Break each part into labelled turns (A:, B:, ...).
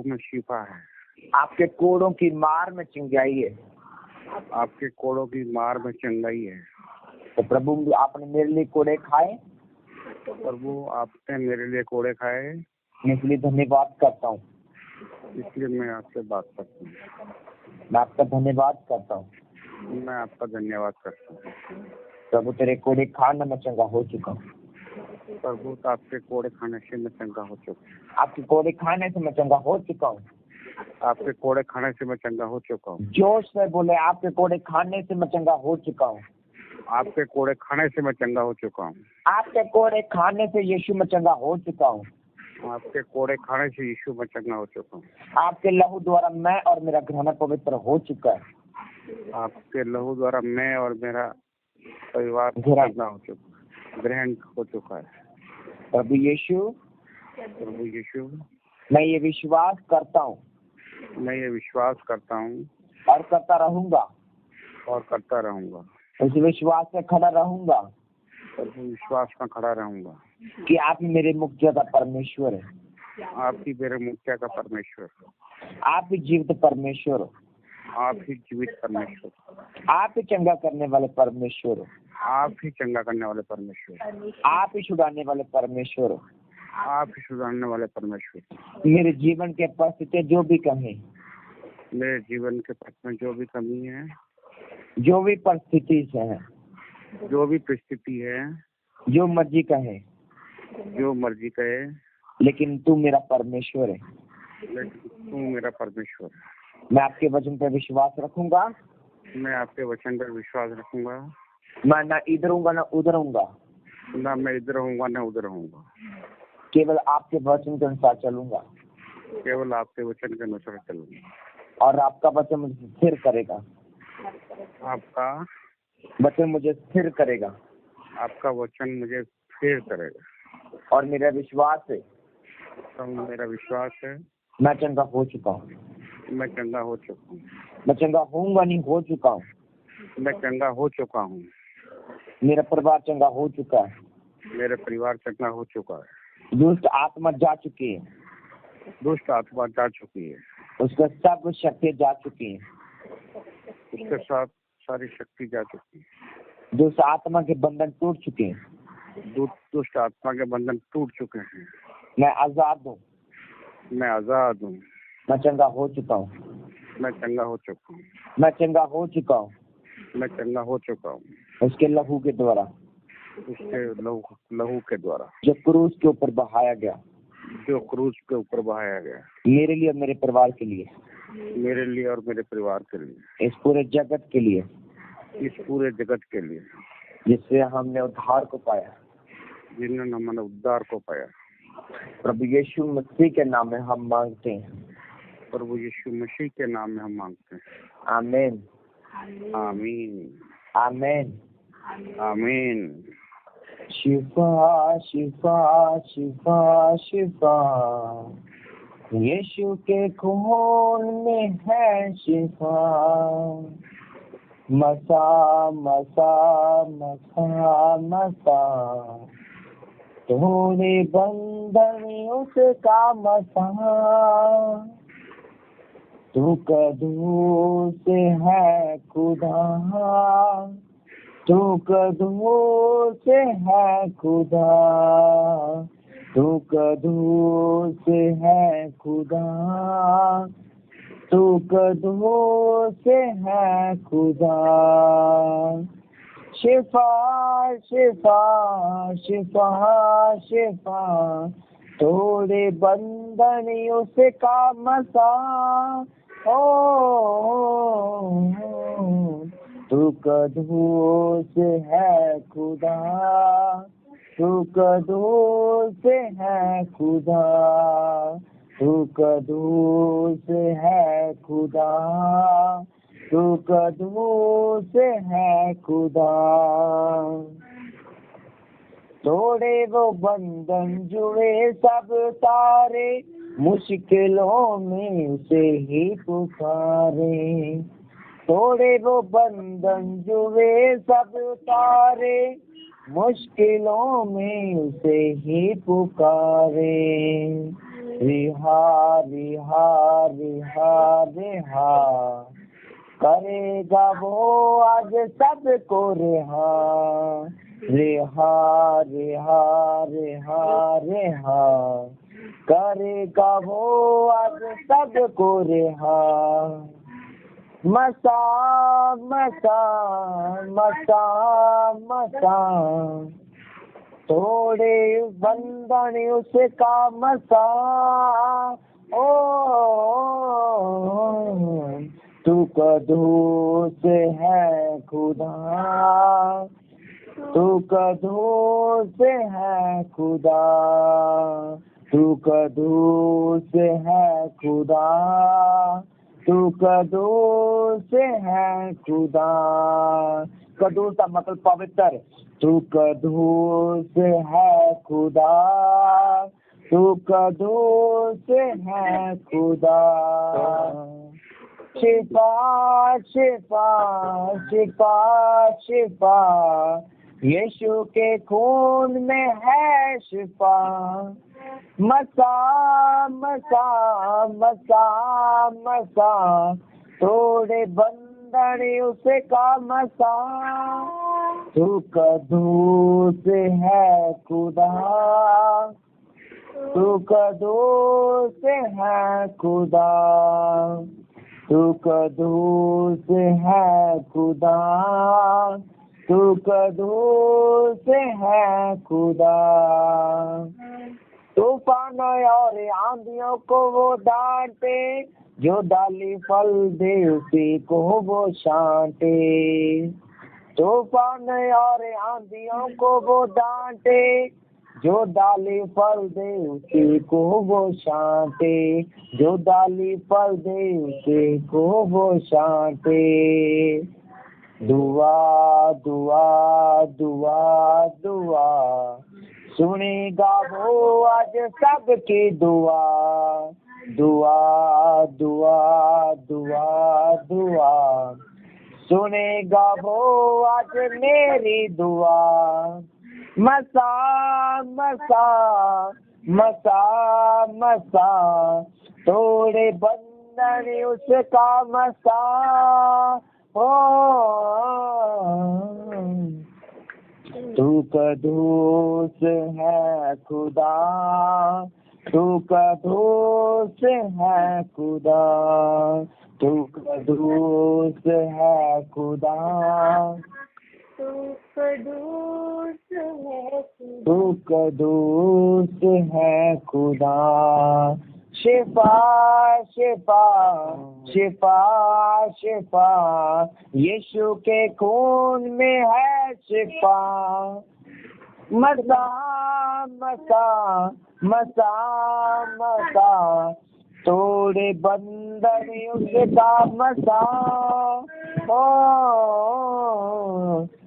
A: लहू में शिफा है,
B: आपके कोड़ों की मार में चंगाई है।
A: आपके कोड़ों की मार में चंगाई है।
B: तो प्रभु आपने मेरे लिए कोड़े खाए,
A: प्रभु आपने मेरे लिए कोड़े खाए,
B: इसलिए धन्यवाद करता हूँ।
A: इसलिए मैं आपसे बात करता हूँ।
B: मैं आपका धन्यवाद करता हूँ।
A: मैं आपका धन्यवाद करता हूँ।
B: प्रभु तेरे कोड़े खाने में चंगा हो चुका हूँ।
A: प्रभु तो आपके कोड़े खाने से मैं चंगा हो चुका हूँ।
B: आपके कोड़े खाने से मैं चंगा हो चुका हूँ।
A: आपके कोड़े खाने से मैं चंगा हो चुका हूँ।
B: जोश से बोले, आपके कोड़े खाने से मैं चंगा हो चुका हूँ।
A: आपके कोड़े खाने से मैं चंगा हो चुका हूँ।
B: आपके कोड़े खाने से यीशु में चंगा हो चुका हूँ।
A: आपके कोड़े खाने से यीशु में चंगा हो चुका हूँ।
B: आपके लहू द्वारा मैं और मेरा घराना पवित्र हो चुका है।
A: आपके लहू द्वारा मैं और मेरा परिवार चंगा हो चुका, ग्रहण हो चुका है।
B: प्रभु यीशु,
A: प्रभु यीशु,
B: मैं ये विश्वास करता हूँ,
A: मैं ये विश्वास करता हूँ
B: और करता रहूंगा,
A: और करता रहूंगा।
B: उस विश्वास में खड़ा रहूंगा,
A: प्रभु विश्वास में खड़ा रहूंगा
B: कि आप ही मेरे मुक्तिया का परमेश्वर है।
A: आप ही मेरे मुक्तिया का परमेश्वर,
B: आप ही जीवित परमेश्वर हो।
A: आप ही जीवित परमेश्वर,
B: आप ही चंगा करने वाले परमेश्वर हो।
A: आप ही चंगा करने वाले परमेश्वर,
B: आप ही छुड़ाने वाले परमेश्वर हो।
A: आप ही सुधारने वाले परमेश्वर।
B: मेरे जीवन के परिस्थिति जो भी कमी,
A: मेरे जीवन के पथ में जो भी कमी है,
B: जो भी परिस्थिति से है,
A: जो भी परिस्थिति है,
B: जो मर्जी कहे,
A: जो मर्जी कहे,
B: लेकिन तू मेरा परमेश्वर है।
A: लेकिन तू मेरा परमेश्वर है।
B: मैं आपके वचन पर विश्वास रखूंगा।
A: मैं आपके वचन पर विश्वास रखूंगा।
B: मैं ना इधर हूँगा ना उधर हूँगा।
A: ना मैं इधर हूँगा ना उधर हूँगा।
B: केवल आपके वचन के अनुसार चलूंगा।
A: केवल आपके वचन के अनुसार चलूंगा।
B: और आपका वचन मुझे स्थिर करेगा।
A: आपका
B: वचन मुझे स्थिर करेगा।
A: आपका वचन मुझे स्थिर करेगा।
B: और मेरा विश्वास है,
A: तो मेरा विश्वास है,
B: मैं चंगा हो चुका हूँ।
A: मैं चंगा हो चुका हूँ।
B: मैं चंगा होऊंगा नहीं, हो चुका हूँ।
A: मैं चंगा हो चुका हूँ।
B: मेरा परिवार चंगा हो चुका है।
A: मेरे परिवार चंगा हो चुका है।
B: दुष्ट आत्मा जा चुकी है।
A: दुष्ट आत्मा जा चुकी है।
B: उसका सब शक्ति जा चुकी है।
A: उसके साथ सारी शक्ति जा चुकी है।
B: दुष्ट आत्मा के बंधन टूट चुके हैं।
A: दुष्ट आत्मा के बंधन टूट चुके हैं।
B: मैं आजाद हूँ।
A: मैं आजाद हूँ।
B: मैं चंगा हो चुका हूँ।
A: मैं चंगा हो चुका हूँ।
B: मैं चंगा हो चुका हूँ।
A: मैं चंगा हो चुका हूँ।
B: उसके लहू के द्वारा,
A: उसके लहू के द्वारा,
B: जो क्रूस के ऊपर बहाया गया,
A: जो क्रूस के ऊपर बहाया गया,
B: मेरे लिए और मेरे परिवार के लिए,
A: मेरे लिए और मेरे परिवार के लिए,
B: इस पूरे जगत के लिए,
A: इस पूरे जगत के लिए,
B: जिससे हमने उद्धार को पाया,
A: जिन्होंने हमने उद्धार को पाया।
B: प्रभु यीशु मसीह के नाम में हम मांगते हैं।
A: प्रभु यीशु मसीह के नाम में हम मांगते हैं।
B: आमीन,
A: आमीन,
B: आमीन,
A: आमीन।
B: शिफा शिफा शिफा शिफा, यीशु के खून में है शिफा। मसा मसा मसा मसा, तोड़े बंधन उसका मसा। तू कदू से है खुदा, तू कदू से है खुदा, तू कदू से है खुदा, तू कदू से है खुदा। शिफा शिफा शिफा शिफा, तोड़े बंधन उसका मसा। ओ तू कदू से है खुदा, तू कदू से है खुदा, तू कदू से है खुदा, तू कदू से है खुदा। तोड़े वो बंधन जुड़े सब तारे, मुश्किलों में उसे ही पुकारे। तोड़े वो बंधन जुड़े सब तारे, मुश्किलों में उसे ही पुकारे। रिहा रिहा रिहा रिहा करेगा वो आज सबको रिहा रिहा रिहा रिहा रिहा करेगा वो आज सबको रिहा मसा मसा मसा मसा थोड़े बंधन उसका मसा ओ तू कदूस है खुदा तू कदूस है खुदा तू कदूस है खुदा तू कदूस है खुदा कदूस का मतलब पवित्र तू कदूस है खुदा तू कदूस है खुदा शिफा शिफा शिफा शिफा यीशु के खून में है शिफा मसा मसा मसा मसा तोड़े बंधन उसका मसा तू कदूस है खुदा तू कदूस है खुदा तू कदूस है खुदा तू कदूस है खुदा तूफान और आंधियों को वो डांटे जो डाली फल दे उसी को वो छांटे तूफान और आंधियों को वो डांटे जो डाली फल दे उसी को वो छांटे जो डाली फल दे उसी को वो छांटे दुआ दुआ दुआ दुआ सुनेगा वो आज सबकी दुआ दुआ दुआ दुआ दुआ सुनेगा वो आज मेरी दुआ मसा मसा मसा मसा तोड़े बंधन उसका मसा ओ तू कदूस है खुदा तू कदूस है खुदा तू कदूस है खुदा
C: तू कदूस है
B: तू कदूस है खुदा शिफा शिफा शिफा शिफा यीशु के खून में है शिफा मसा मसा मसा मसा तोड़े बंधन उसका मसा ओ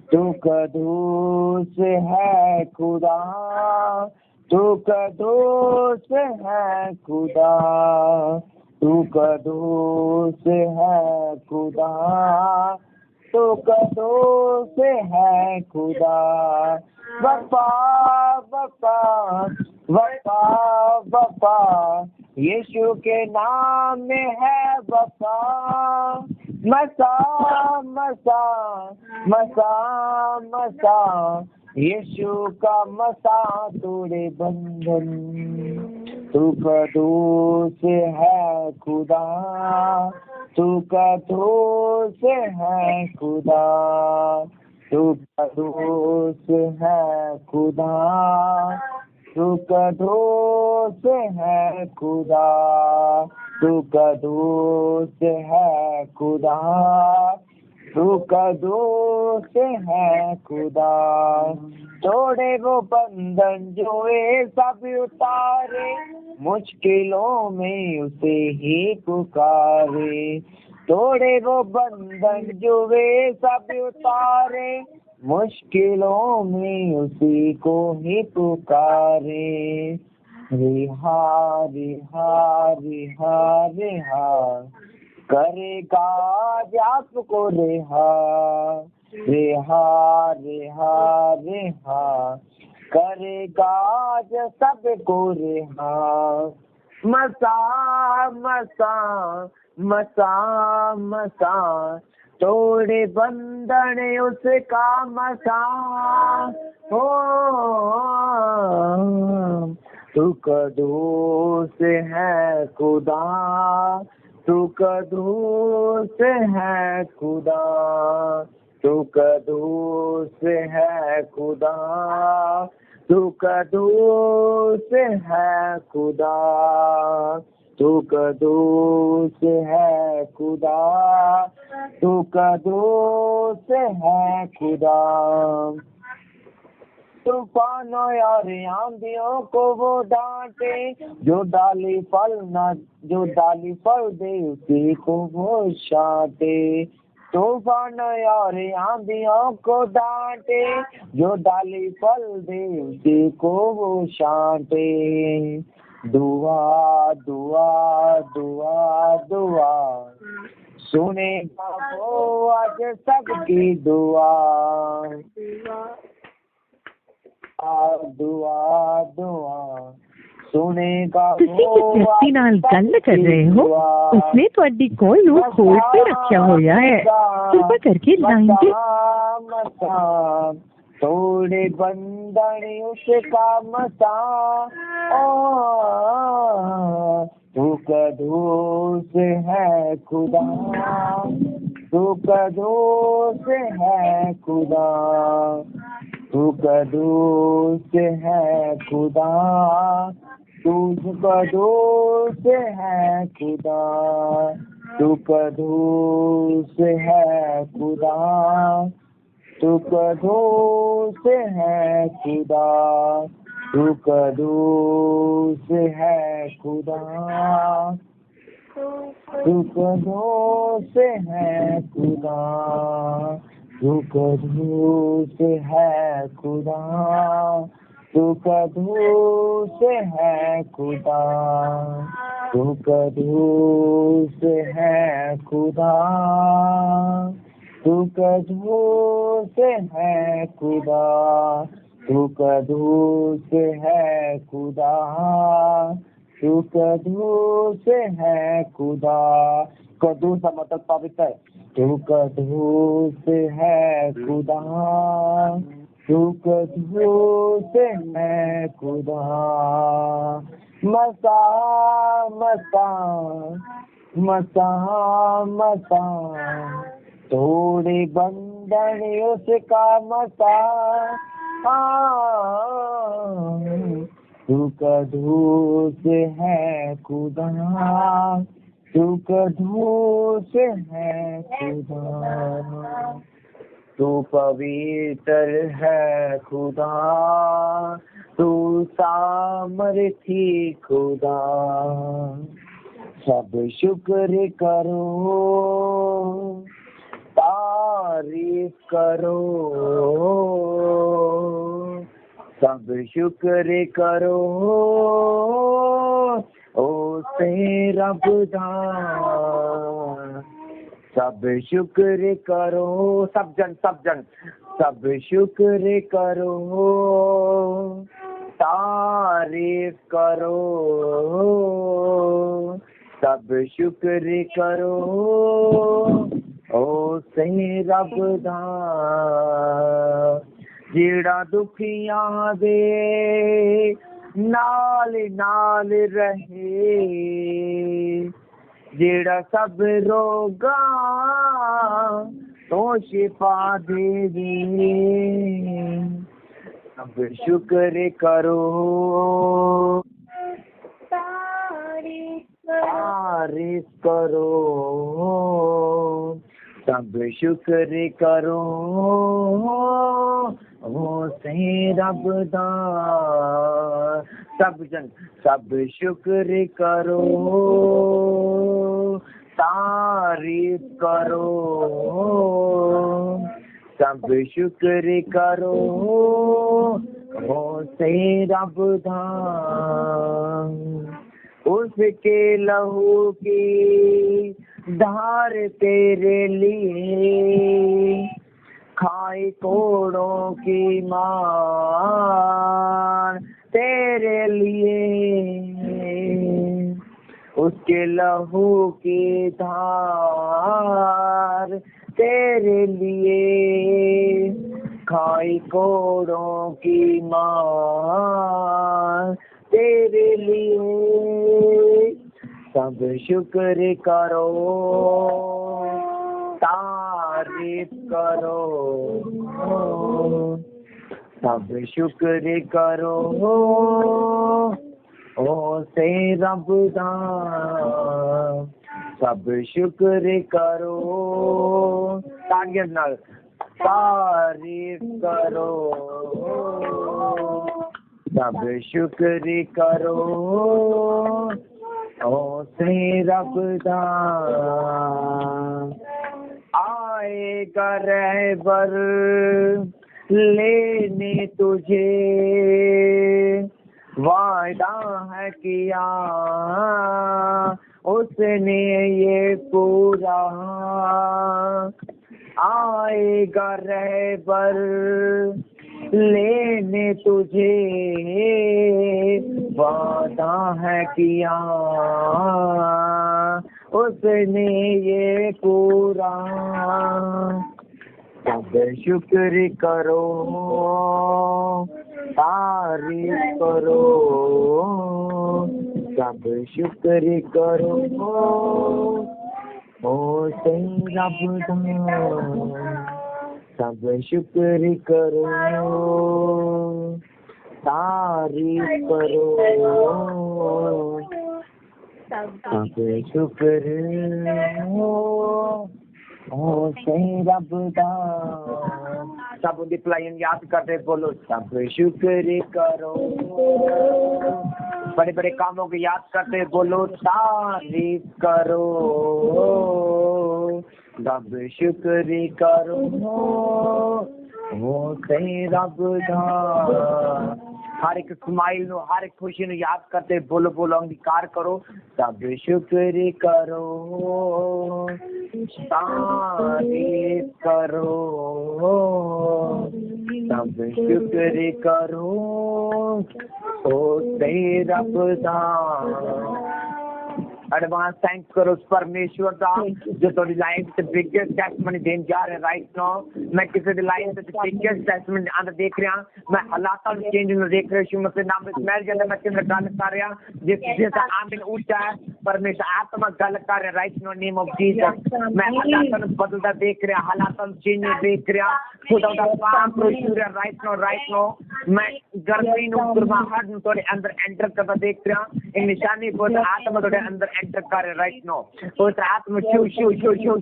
B: तू कदूस है खुदा तू कदूस है खुदा तू कदूस है खुदा तू कदूस है खुदा वफा वफा वफा वफा यीशु के नाम में है वफा मसा मसा मसा मसा यीशु का मसा तोड़े बंधन तू कदूस है खुदा तू कदूस है खुदा तू कदूस है खुदा तू कदूस है खुदा तू कदूस है खुदा तू कदूस है खुदा तोड़े वो बंधन जो ये सब उतारे मुश्किलों में उसे ही पुकारे तोड़े वो बंधन जो वे सब उतारे मुश्किलों में उसी को ही पुकारे रिहा रिहा रिहा रिहा करेगा आज आपको रिहा रिहा रिहा रिहा करेगा आज सबको रिहा मसा मसा मसा मसा तोड़े बंधन उसका मसा हो। तू कदूस है खुदा, तू कदूस है खुदा, तू कदूस है खुदा, तू कदूस है खुदा, तू कदूस है खुदा, तू कदूस है खुदा। तूफानों और आंधियों को वो डांटे, जो डाली फल दे उसी को वो छांटे। तूफानों और आंधियों को डांटे, जो डाली फल दे उसी को वो छांटे। दुआ दुआ दुआ दुआ सुनेगा वो आज सबकी दुआ, दुआ दुआ सुनेगा
D: ਤੁਸੀਂ ਜਿਸ ਵਿਅਕਤੀ ਨਾਲ ਗੱਲ ਕਰ ਰਹੇ ਹੋ ਉਸਨੇ ਤੁਹਾਡੀ ਕਾਲ ਨੂੰ ਹੋਲਡ ਤੇ ਰੱਖਿਆ ਹੋਇਆ ਹੈ। ਕਿਰਪਾ ਕਰਕੇ ਲਾਈਨ ਤੇ
B: थोड़े बंधन उसका मसा। तू कदूस है खुदा, तू कदूस है खुदा, तू कदूस है खुदा, तू कदूस है खुदा, तू कदूस है खुदा, तू कदूस है खुदा, तू कदूस है खुदा, तू कदूस है खुदा, तू कदूस है खुदा, तू कदूस है खुदा, तू कदूस है खुदा, तू कदूस है खुदा, तू कदूस है खुदा, तू कदूस है खुदा। कदूस का मतलब पवित्र है। तू कदूस है खुदा, तू कदूस है खुदा। मसा मसा मसा मसा तोड़े बंधन उसका मसा। तू कदूस है खुदा, तू कदूस है खुदा, तू पवित्र है खुदा, तू सामर्थी खुदा। सब शुक्र करो, तारीफ करो, सब शुक्र करो ओ से रब दा। सब शुक्र करो, सब जन सब शुक्र करो, तारीफ करो, सब शुक्र करो ओ से रब दा। जेड़ा दुखियां दे नाल नाल रहे, जेड़ा सब रोगा तो शिफा दे दे। सब शुक्र करो, तारीफ करो, सब शुक्र करो ओ से रब दा। सब जन सब शुक्र करो, तारीफ करो, सब शुक्र करो ओ से रब दा। उसके लहू की धार तेरे लिए, खाई कोड़ों की मार तेरे लिए। के लहू की धार तेरे लिए खाई कोड़ों की मार तेरे लिए सब शुक्र करो तारीफ करो सब शुक्र करो ओ से रब दा सब शुक्र करो तालियां नाल तारीफ करो सब शुक्र करो ओ से रब दा आएगा रहबर लेने तुझे वादा है किया उसने ये पूरा आएगा रहबर लेने तुझे वादा है किया उसने ये पूरा सब शुक्र करो तारीफ करो सब शुक्र करो ओ तेरा बुदा सब शुक्र करो तारीफ करो सब शुक्र ओ तेरा बुदा सब डिप्लाइन याद करते बोलो सब शुक्र करो बड़े बड़े कामों को याद करते बोलो तारीफ करो सब शुक्र करो ओ तेरा बुदा हर एक स्माइल नो हर एक खुशी नो याद करते बोलो बोलो अंगीकार करो सब शुक्र करो तारीफ करो सब शुक्र करो ओ तेरा खुदा एडवांस थैंक्स करो उस परमेश्वर का जो थोड़ी लाइफ से बिगेस्ट टेस्टमनी देने जा रहे राइट नाउ मैं किसी दी लाइफ से बिगेस्ट टेस्टमनी अंदर देख रहा मैं हालात में चेंज नो देख रहा हूं मतलब नाम स्मेल जैसे मैं किन गल कर रहा जिस आमीन ऊंचा है परमेश्वर आत्मा गल कर रहा right now name of Jesus मैं हालात में बदलता देख रहा हालात में चेंज देख रहा खुदा का पाम प्रोश्योर राइट नाउ मैं गर्मी नो गुरमाहट नो तोरे अंदर एंटर करता देख रहा इन निशानी को आत्मा तोरे अंदर एंटर कर राइट नाउ तो आत्मा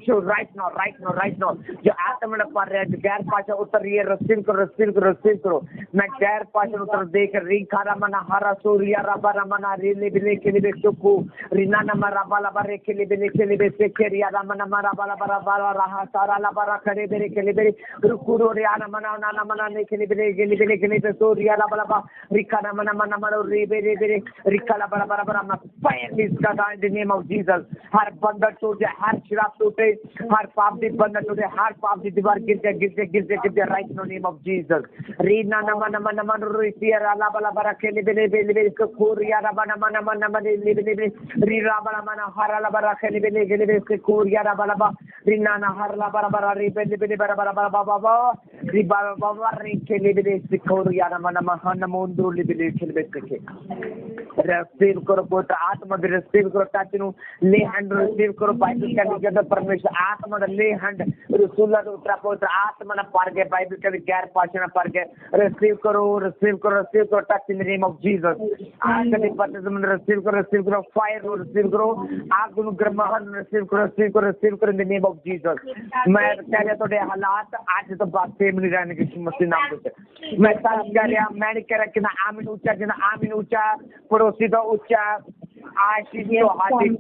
B: शो राइट नाउ जो आत्मा में पढ़ रहे गैर पाछा उतर रही है रिसीव करो मैं गैर पाछा उतर देख री खारा मना हरा सूर्या रबा रमना रिले बिले के लिए सुकु रिना न मरा बाला बारे के लिए से केरिया रमना मरा बाला बारा रहा सारा ला बारा खड़े बेरे के लिए रुकुरो रियाना मना ना मना ने के लिए सूर्या ला बाला रिका न मना रे बेरे रिका ला बारा मैं फायर दिस का in the name of Jesus हर बंधन टूटे हर शराब टूटे हर पाप दी बंधन टूटे हर पाप दी दीवार गिर जाए right no name of Jesus रीना नमन रुसिया ला बला बरा खेले बेले इसको कोरिया रबा नमन ले रीरा बला मन हर ला बरा खेले बेले इसको कोरिया रबा ला रीना न हर ला बरा रे बेले बरा बाबा री बाबा रे खेले बेले इसको कोरिया नमन महन मोंदो ले बेले खेले बेके रिसीव करो पुत्र आत्मा दे रिसीव करो टच नु ले हैंड रिसीव करो बाइबल का निगद परमेश्वर आत्मा दा ले हैंड रसूल दा उतरा पुत्र आत्मा ना पढ़ के बाइबल का गैर पाषण पढ़ के रिसीव करो touch in the name of Jesus आज के पत्र में रिसीव करो फायर रिसीव करो आग नु ग्रहण रिसीव करो इन द नेम ऑफ जीसस मैं कह रहा तोड़े हालात आज तो बात सेम नहीं रहने की मसीह नाम से मैं सच कह रहा मैं नहीं कह रहा कि ना आमीन ऊंचा पड़ोसी तो ऊंचा आशीष तो हासिल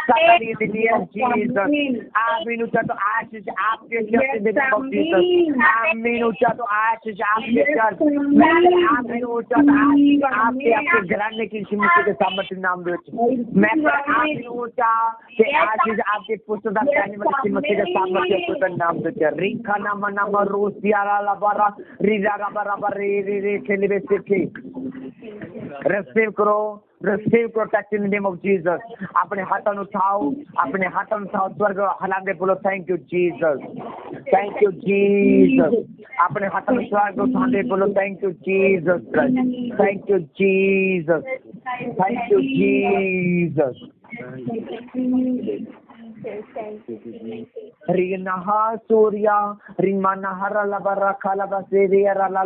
B: सकरी दिलियन जीसस आमीन ऊंचा तो आशीष आपके शब्द में जीसस आमीन ऊंचा तो आशीष आपके चर्च मैं आमीन ऊंचा तो आशीष आपके घराने की मसीह के सामर्थ्य नाम दे मैं आमीन ऊंचा के आशीष आपके पुस्तक कहने वाले मसीह के सामर्थ्य के नाम दे रिखा नाम रोसिया ला बारा रिजा रा बारा रे खेले से रिसीव करो receive protection in the name of Jesus. अपने हाथों को उठाओ, स्वर्ग हलाने बोलो thank you Jesus, thank you Jesus. अपने हाथों को स्वर्ग उठाने बोलो thank you Jesus Christ, thank you Jesus, thank you Jesus. Rinaha Surya, Rimana Harala Barakala Baseria, Rala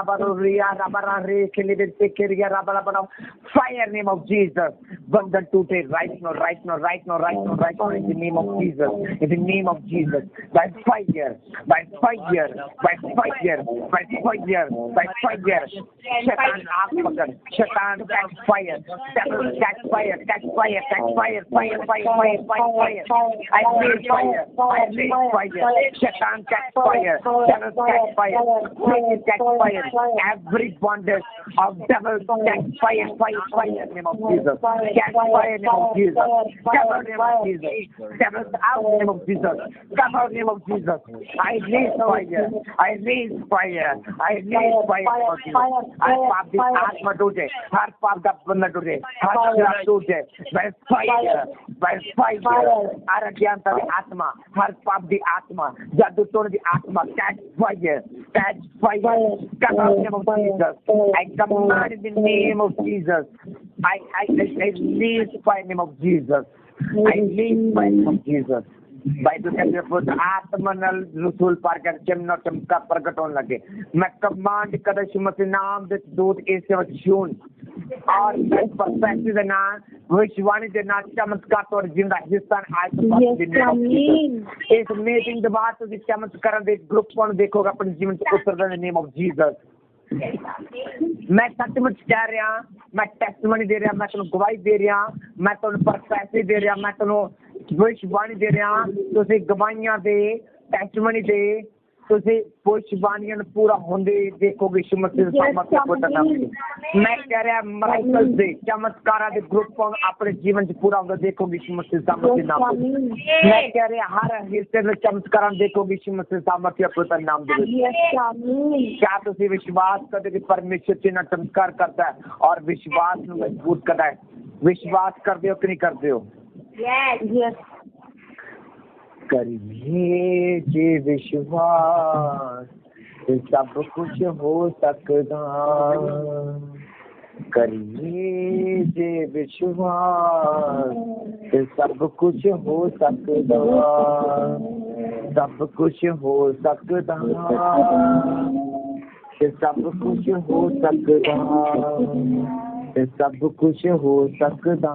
B: Baruria, Rabara Kilibit Sekiria, Rabalabana. Fire name of Jesus. Burn the today, right now, in the name of Jesus. In the name of Jesus. By fire. Shaitan Akmagan. Shaitan catch fire. Devil catch fire. I raise fire. Shaitan catch fire. Devil catch fire. Satan catch fire. Every bondage of devil catch fire. Name of Jesus. Catch fire. Name of Jesus. Cover name of Jesus. Devil's out name of Jesus. Cover name of Jesus. I raise fire. हर पाप की आत्मा टूटे, हर पाप का बंधन टूटे, हर श्राप टूटे, by fire, हर अज्ञानता की आत्मा, हर पाप की आत्मा, जादू तोड़ने की आत्मा, catch fire, come out in the name of Jesus. I command in the name of Jesus. I release fire in the name of Jesus. Bible कहते हैं आत्मनल रसूल पार कर चिन्ह चमका प्रकट होने लगे. मैं कमांड कर यीशु मसीह नाम दे दूत ऐसे वचन और परफेक्ट देना भविष्यवाणी देना चमत्कार और जिंदा हिस्सा आज इस मीटिंग के बाद तो चमत्कार दे ग्रुप पर देखोगे अपने जीवन को उतर द नेम ऑफ जीसस. मैं सचमुच कह रहा, मैं टेस्टिमनी दे रहा, मैं तुम गवाही दे रहा, मैं तुम परफेक्ट दे रहा, मैं तुम भविष्यवाणी दे रहा, तुझे गवाहियां दे, टेस्टिमनी दे, तुझे भविष्यवाणियां पूरा होंदे देखोगे यीशु मसीह सामर्थ्य को तक. मैं कह रहा मिरेकल दे चमत्कार दे ग्रुप पर अपने जीवन से पूरा होंदा देखोगे यीशु मसीह सामर्थ्य नाम. मैं कह रहा हर हिस्से में चमत्कार देखोगे यीशु मसीह सामर्थ्य को तक नाम दे. क्या तुझे विश्वास करते कि परमेश्वर चिन्ह चमत्कार करता है और विश्वास में मजबूत करता है? विश्वास करते हो कि नहीं करते हो?
C: Yes.
B: करिए जे विश्वास सब कुछ हो सकता. करिए जे विश्वास सब कुछ हो सकता. सब कुछ हो सकता. सब कुछ हो सकता. सब कुछ हो सकता.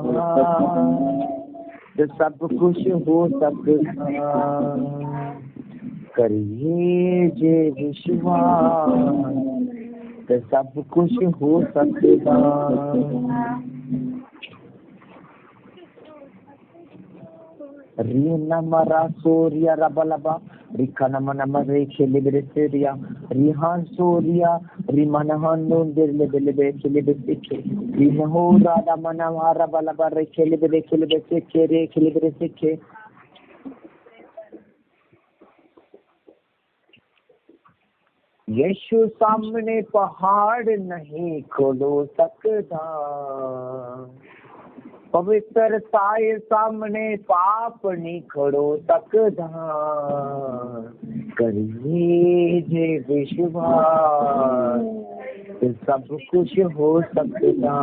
B: सब कुछ हो सकता. करिए जे विश्वास सब कुछ हो सकता. Rina mara soria rabalaba, rikana mana mare kelebere seria, rihan soria, rimana hanon derlebelebe kelebe seke, rina ho rada mana mara balaba re kelebere seke re kelebere seke. यीशु सामने पहाड़ नहीं खोलो सकता. पवित्रताए सामने पाप नहीं खड़ो सकता. करिए जे विश्वास सब कुछ हो सकता.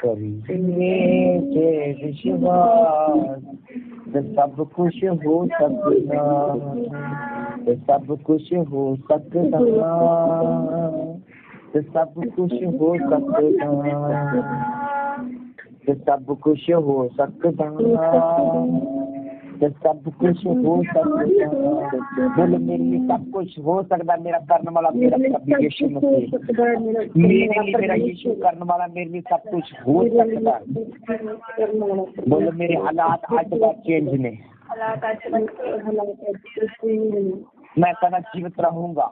B: करिए जे विश्वास सब कुछ हो सकता. सब कुछ हो सकता. सब कुछ हो सकता. सब कुछ हो सकता. सब कुछ हो सकता. बोले मेरे लिए सब कुछ हो सकता. मेरा करने वाला मेरा यीशु मसीह. मेरे लिए मेरा यीशु करने वाला मेरे लिए सब कुछ हो सकता. बोले मेरे हालात आज तक चेंज नहीं. मैं सदा जीवित रहूंगा.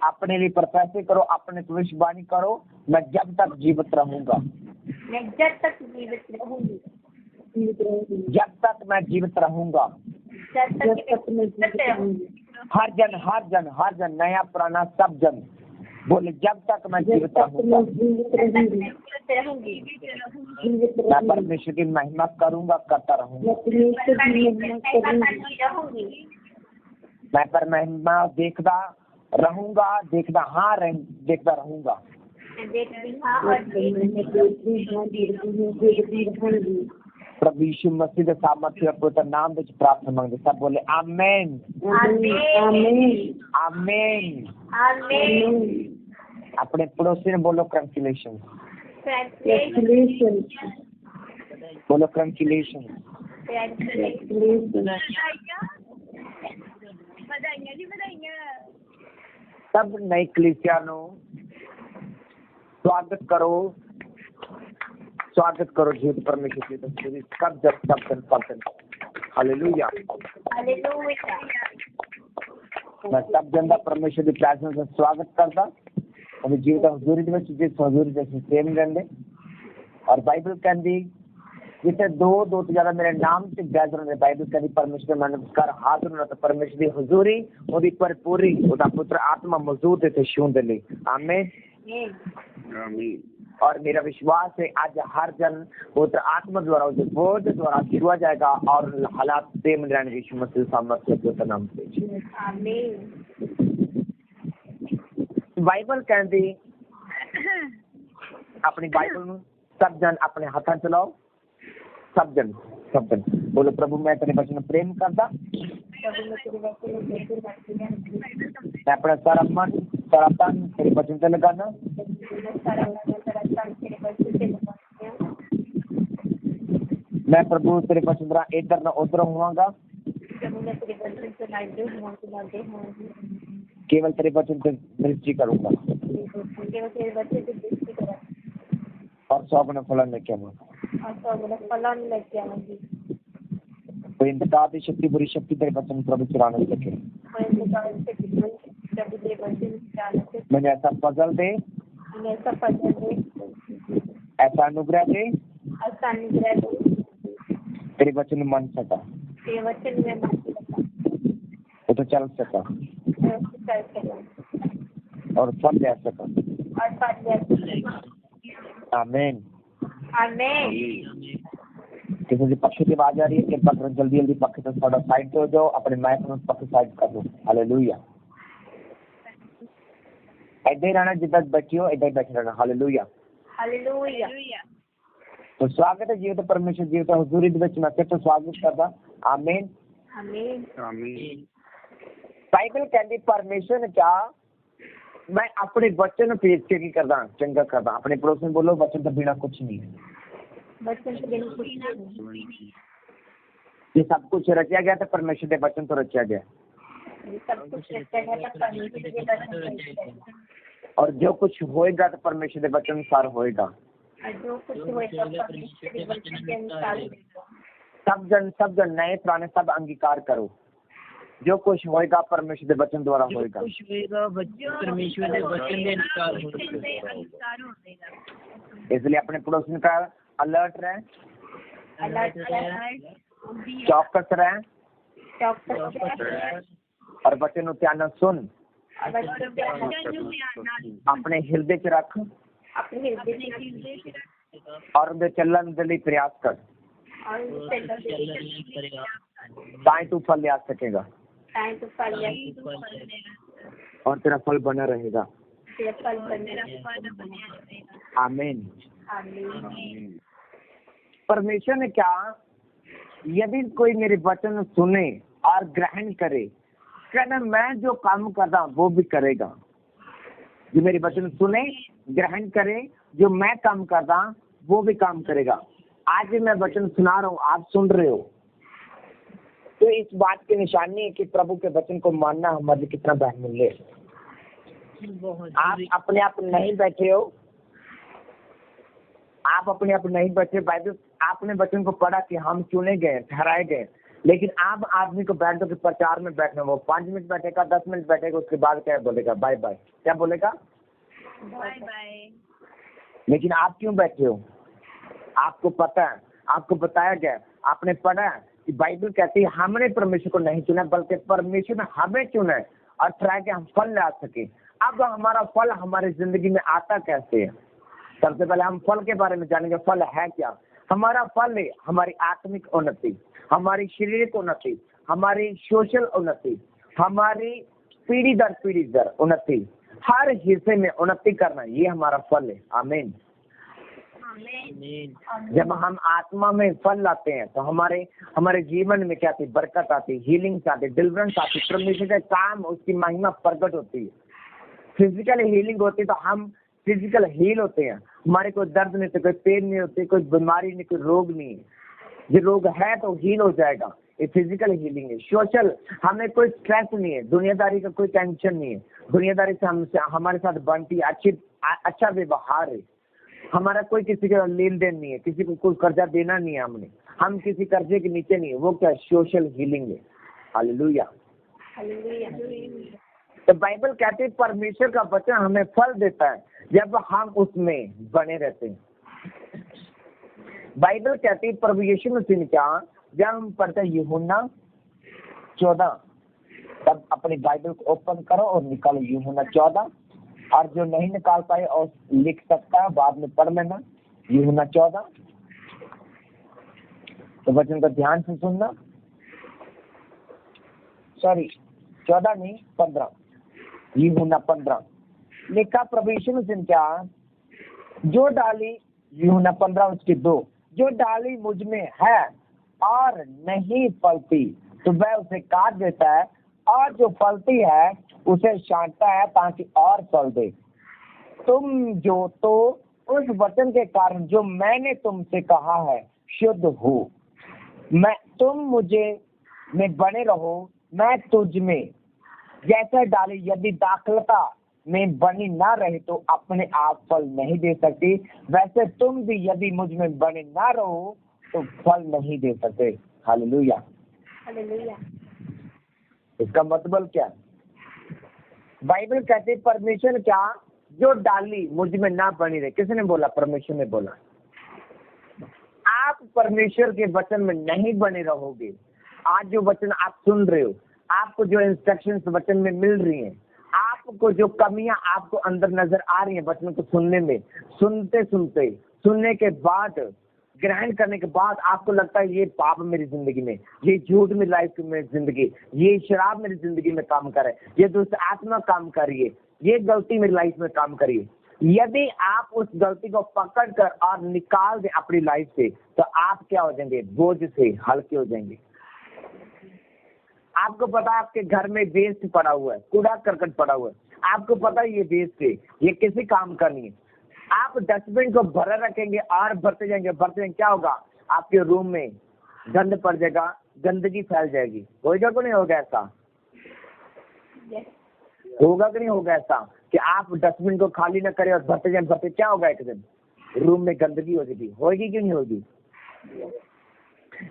B: अपने लिए प्रत्याशी करो, अपने भविष्यवाणी करो. मैं जब तक जीवित रहूंगा.
C: मैं जब तक जीवित रहूंगी.
B: जब तक मैं जीवित रहूंगा.
C: जब तक मैं जीवित रहूंगी.
B: हर जन नया पुराना सब जन बोले जब तक मैं जीवित रहूंगा मैं परमेश्वर की महिमा करूंगा, करता रहूंगा। मैं पर महिमा देखता रहूंगा, देखता रहूंगा। प्रभु यीशु मसीह के सामर्थ्य पवित्र नाम में प्रार्थना मांगते सब बोले आमीन आमीन आमीन। अपने पड़ोसी ने बोलो कंग्रेचुलेशन, बोलो कंग्रेचुलेशन। सब नई कलीसियानों स्वागत करो जीवित परमेश्वर की सब जन हालेलुया। मैं सब जन का परमेश्वर की प्रेजेंस में स्वागत करता और जीवित हजूरी में जिस हजूरी जैसे सेम रहंदे और बाइबल कहती जिसे दो तो ज्यादा मेरे नाम से गैदर होने बाइबल कहती परमेश्वर नमस्कार हाजिर होना तो परमेश्वर की हजूरी और पर पूरी उदा पुत्र आत्मा मौजूद है शून दे ले आमीन आमीन। और मेरा विश्वास है आज हर जन पुत्र आत्मा द्वारा बोध द्वारा छुआ जाएगा और हालात सेम रहने यीशु मसीह सामर्थ्य के नाम से आमीन। बाइबल कहती अपनी बाइबल में सब जन अपने हाथ चलाओ, सब जन बोलो प्रभु मैं तेरे वचन में प्रेम करता, मैं अपना सारा मन सारा तन तेरे वचन से लगाना, मैं प्रभु तेरे वचन द्वारा इधर न उधर होऊंगा, केवल तेरे वचन से दृष्टि करूंगा और 100 गुना फलन लेके आऊंगी। कोई इंतजार की शक्ति बुरी शक्ति तेरे वचन प्रभु चुराने सके, मुझे ऐसा फजल दे, ऐसा अनुग्रह दे, तेरे वचन में मन सका वो तो चल सका और फल दे सका। आमीन आमीन। किसी के पक्ष की आवाज आ रही है कृपा करो जल्दी पक्ष से थोड़ा साइड हो जाओ, अपने माइक में पक्ष साइड कर दो। हालेलुया। ऐसे ही रहना जिधर बैठी हो ऐसे ही बैठे रहना। Hallelujah hallelujah. तो स्वागत है जीवित परमेश्वर जीवित हुजूरी विच मैं तो स्वागत करदा। आमीन आमीन आमीन। बाइबल कहती परमेश्वर ने क्या मैं अपने वचन पेश के करदा चंगा करदा। अपने पड़ोस में बोलो वचन तो बिना कुछ नहीं है, वचन से बिना कुछ नहीं। ये सब कुछ रचा गया था परमेश्वर के वचन तो रचा गया, सब कुछ रचा गया था परमेश्वर के वचन और जो कुछ होएगा तो परमेश्वर के वचन अनुसार होएगा। जो कुछ होएगा परमेश्वर के वचन के अनुसार। सब जन नए पुराने सब अंगीकार करो, जो कुछ होएगा परमेश्वर के वचन द्वारा होएगा, कुछ होएगा परमेश्वर के वचन के अनुसार होएगा। इसलिए अपने पड़ोसी का अलर्ट रहे, चौकस रहे और वचन उच्चारण सुन, अपने हृदय च रख और उनके चलन के लिए प्रयास कर, ताई तू फल ले आ सकेगा और तेरा फल बना रहेगा। आमीन। परमेश्वर ने क्या यदि कोई मेरे वचन सुने और ग्रहण करे, कहना मैं जो काम करता वो भी करेगा। जो मेरे वचन सुने ग्रहण करे, जो मैं काम करता वो भी काम करेगा। आज मैं वचन सुना रहा हूँ, आप सुन रहे हो, तो इस बात की निशानी है कि प्रभु के वचन को मानना हमारे कितना बहुमूल्य है। आप अपने आप नहीं बैठे हो, आप अपने आप नहीं बैठे। बाइबल आपने वचन को पढ़ा कि हम चुने गए ठहराए गए, लेकिन आप आदमी को बैठ दो कि प्रचार में बैठना, वो 5 मिनट बैठेगा 10 मिनट बैठेगा, उसके बाद क्या बोलेगा बाय बाय, क्या बोलेगा बाय बाय। लेकिन आप क्यों बैठे हो? आपको पता है, आपको बताया गया, आपने पढ़ा है कि बाइबल कहती है हमने परमेश्वर को नहीं चुना, बल्कि परमेश्वर ने हमें चुना है और ट्राई के हम फल ला सके। अब हमारा फल हमारी जिंदगी में आता कैसे है? सबसे पहले हम फल के बारे में जानेंगे। फल है क्या? हमारा फल है हमारी आत्मिक उन्नति, हमारी शारीरिक उन्नति, हमारी सोशल उन्नति, हमारी पीढ़ी दर उन्नति, हर हिस्से में उन्नति करना, ये हमारा फल है। आमीन। जब हम आत्मा में फल लाते हैं तो हमारे जीवन में क्या आती? बरकत आती, हीलिंग आती, डिलीवरेंस आती, परमेश्वर का काम, उसकी महिमा प्रकट होती है। फिजिकल हीलिंग होती है तो हम फिजिकल हील होते हैं, हमारे कोई दर्द नहीं होते, कोई पेन नहीं होती, कोई बीमारी नहीं, कोई रोग नहीं है। जो रोग है तो हील हो जाएगा, ये फिजिकल हीलिंग है। सोशल, हमें कोई स्ट्रेस नहीं है, दुनियादारी का कोई टेंशन नहीं है, दुनियादारी से हमारे साथ बनती अच्छा व्यवहार है, हमारा कोई किसी का लेन देन नहीं है, किसी को कोई कर्जा देना नहीं है, हम किसी कर्जे के नीचे नहीं है। वो क्या? सोशल हीलिंग है। हालेलुया। तो बाइबल कहती है परमेश्वर का वचन हमें फल देता है जब हम उसमें बने रहते हैं। बाइबल कहती है प्रभु यीशु मसीह ने क्या, जब हम पढ़ते हैं यूहन्ना 14, तब अपनी बाइबल को ओपन करो और निकालो यूहन्ना 14, और जो नहीं निकाल पाए और लिख सकता है बाद में पढ़ लेना। यूहन्ना 14, तो वचन को ध्यान से सुनना। सॉरी 14 नहीं 15, यूहन्ना 15 लिखा प्रभु यीशु मसीह ने क्या, जो डाली, यूहन्ना 15 उसके 2, जो डाली मुझ में है और नहीं फलती तो वह उसे काट देता है, और जो फलती है उसे छांटता है ताकि और फल दे। तुम जो तो उस वचन के कारण जो मैंने तुमसे कहा है शुद्ध हो। तुम मुझे में बने रहो, मैं तुझ में। जैसे डाली यदि दाखलता में बनी ना रहे तो अपने आप फल नहीं दे सकती, वैसे तुम भी यदि मुझ में बने ना रहो तो फल नहीं दे सकते। हालेलुया। इसका मतलब क्या? बाइबल कहते परमेश्वर क्या, जो डाली मुझ में ना बनी रहे। किसने बोला? परमेश्वर ने बोला। आप परमेश्वर के वचन में नहीं बने रहोगे, आज जो वचन आप सुन रहे हो, आपको जो इंस्ट्रक्शंस वचन में मिल रही हैं, आपको जो कमियां आपको अंदर नजर आ रही हैं वचन को सुनने में, सुनने के बाद, ग्रहण करने के बाद आपको लगता है ये पाप मेरी जिंदगी में, ये झूठ मेरी लाइफ में जिंदगी, ये शराब मेरी जिंदगी में काम करे, ये दुष्ट आत्मा काम कर रही है, ये गलती मेरी लाइफ में काम कर रही है। यदि आप उस गलती को पकड़ कर और निकाल दें अपनी लाइफ से, तो आप क्या हो जाएंगे? बोझ से हल्के हो जाएंगे। आपको पता है आपके घर में वेस्ट पड़ा हुआ है, कूड़ा करकट पड़ा हुआ है, आपको पता है ये वेस्ट है, ये किसी काम का नहीं है। आप डस्टबिन को भरा रखेंगे और भरते जाएंगे, क्या होगा? आपके रूम में गंद पड़ जाएगा, गंदगी फैल जाएगी। होगा कि नहीं होगा ऐसा? होगा कि नहीं होगा ऐसा कि आप डस्टबिन को खाली ना करें और भरते जाए, क्या होगा? एक दिन रूम में गंदगी हो जाएगी। होगी कि नहीं होगी?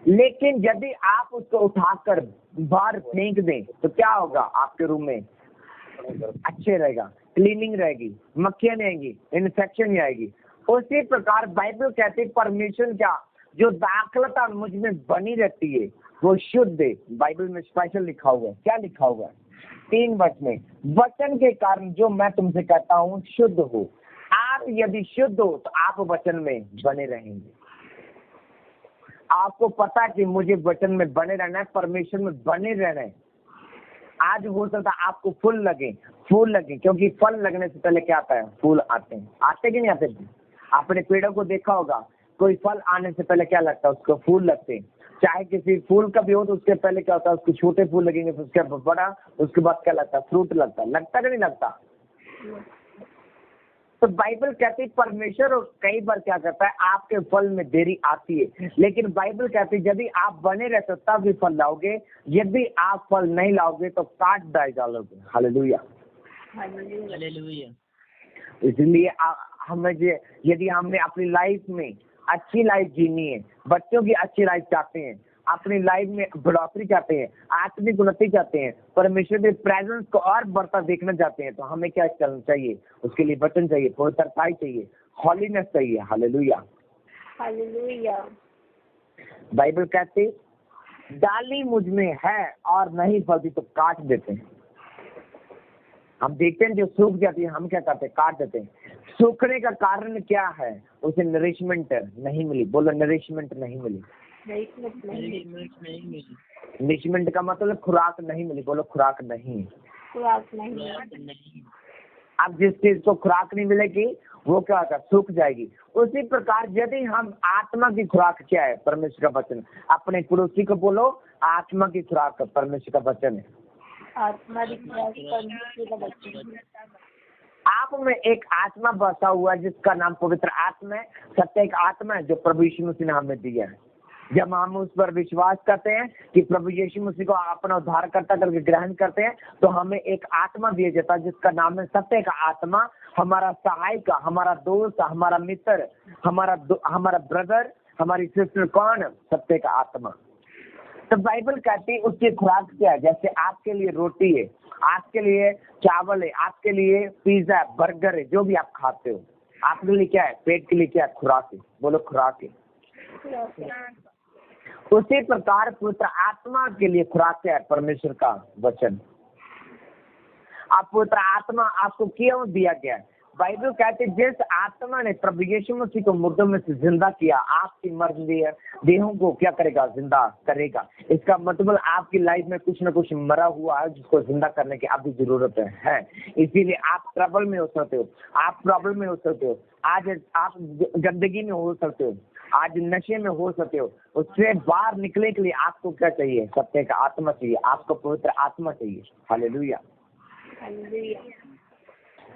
B: लेकिन यदि आप उसको उठाकर बाहर फेंक दें तो क्या होगा? आपके रूम में अच्छे रहेगा, क्लीनिंग रहेगी, मक्खियां नहीं आएंगी, इन्फेक्शन नहीं आएगी। उसी प्रकार बाइबल कहती है परमेश्वर क्या, जो दाखलता मुझ में बनी रहती है वो शुद्ध है। बाइबल में स्पेशल लिखा हुआ है। क्या लिखा हुआ है? 3 वर्ष में, वचन के कारण जो मैं तुमसे कहता हूँ शुद्ध हो। आप यदि शुद्ध हो तो आप वचन में बने रहेंगे। आपको पता है कि मुझे वचन में बने रहना है, परमेश्वर में बने रहना है। आज हो सकता है आपको फूल लगे, क्योंकि फल लगने से पहले क्या आता है? फूल आते हैं। आते कि नहीं आते? आपने पेड़ों को देखा होगा, कोई फल आने से पहले क्या लगता है? उसको फूल लगते हैं। चाहे किसी फूल का भी हो तो उसके पहले क्या होता है? उसके छोटे फूल लगेंगे, फिर उसके बड़ा, उसके बाद क्या लगता है? फ्रूट लगता है। लगता कि नहीं लगता? तो बाइबल कहती है परमेश्वर कई बार क्या करता है? आपके फल में देरी आती है, लेकिन बाइबल कहती है यदि आप बने रहते तब भी फल लाओगे, यदि आप फल नहीं लाओगे तो काट डालोगे। हालेलुया। इसलिए हमें यदि हमने अपनी लाइफ में अच्छी लाइफ जीनी है, बच्चों की अच्छी लाइफ चाहते हैं, अपनी लाइफ में बढ़ोतरी चाहते हैं, आत्मिक उन्नति चाहते हैं, परमेश्वर के प्रेजेंस को और बढ़ता देखना चाहते हैं, तो हमें क्या करना चाहिए? उसके लिए वचन चाहिए, पवित्रता चाहिए, हॉलीनेस चाहिए। हालेलुया।
C: हालेलुया।
B: बाइबल कहती डाली मुझ में है और नहीं फलती तो काट देते हैं। हम देखते हैं जो सूख जाती है हम क्या करते हैं, काट देते हैं। सूखने का कारण क्या है? उसे नरिशमेंट नहीं मिली। बोलो नरिशमेंट नहीं मिली। नरिशमेंट का मतलब खुराक नहीं मिली। बोलो खुराक नहीं। अब जिस चीज को खुराक नहीं मिलेगी वो क्या होगा, सूख जाएगी। उसी प्रकार यदि हम आत्मा की खुराक क्या है? परमेश्वर का वचन। अपने पड़ोसी को बोलो आत्मा की खुराक परमेश्वर का वचन है।
C: आत्मा की खुराक परमेश्वर का वचन है।
B: आप में एक आत्मा बसा हुआ है जिसका नाम पवित्र आत्मा है। सत्य एक आत्मा है जो प्रभु यीशु मसीह ने हमें दिया है। जब हम उस पर विश्वास करते हैं कि प्रभु यीशु मसीह को अपना उद्धारकर्ता करके ग्रहण करते हैं तो हमें एक आत्मा दिया जाता है जिसका नाम है सत्य का आत्मा। हमारा सहायक, हमारा दोस्त, हमारा मित्र, हमारा ब्रदर, हमारी सिस्टर कौन? सत्य का आत्मा। तो बाइबल कहती है उसकी खुराक क्या है? जैसे आपके लिए रोटी है, आपके लिए चावल है, आपके लिए पिज्जा है, बर्गर है, जो भी आप खाते हो आपके लिए क्या है? पेट के लिए क्या है? खुराक है। बोलो खुराक है। उसी प्रकार पवित्र आत्मा के लिए खुराक क्या है? परमेश्वर का वचन। आप पवित्र आत्मा आपको क्यों दिया गया है? बाइबल कहते जिस आत्मा ने प्रभु यीशु मसीह को मुर्दों में से जिंदा किया आपकी मर्जी देहों को क्या करेगा? जिंदा करेगा। इसका मतलब आपकी लाइफ में कुछ न कुछ मरा हुआ है जिसको जिंदा करने की आपकी जरूरत है। इसीलिए आप ट्रबल में हो सकते हो, आप प्रॉब्लम में हो सकते हो, आज आप गंदगी में हो सकते हो, आज नशे में हो सकते हो। उससे बाहर निकलने के लिए आपको क्या चाहिए? सत्य का आत्मा चाहिए। आपको पवित्र आत्मा चाहिए। हालेलुया।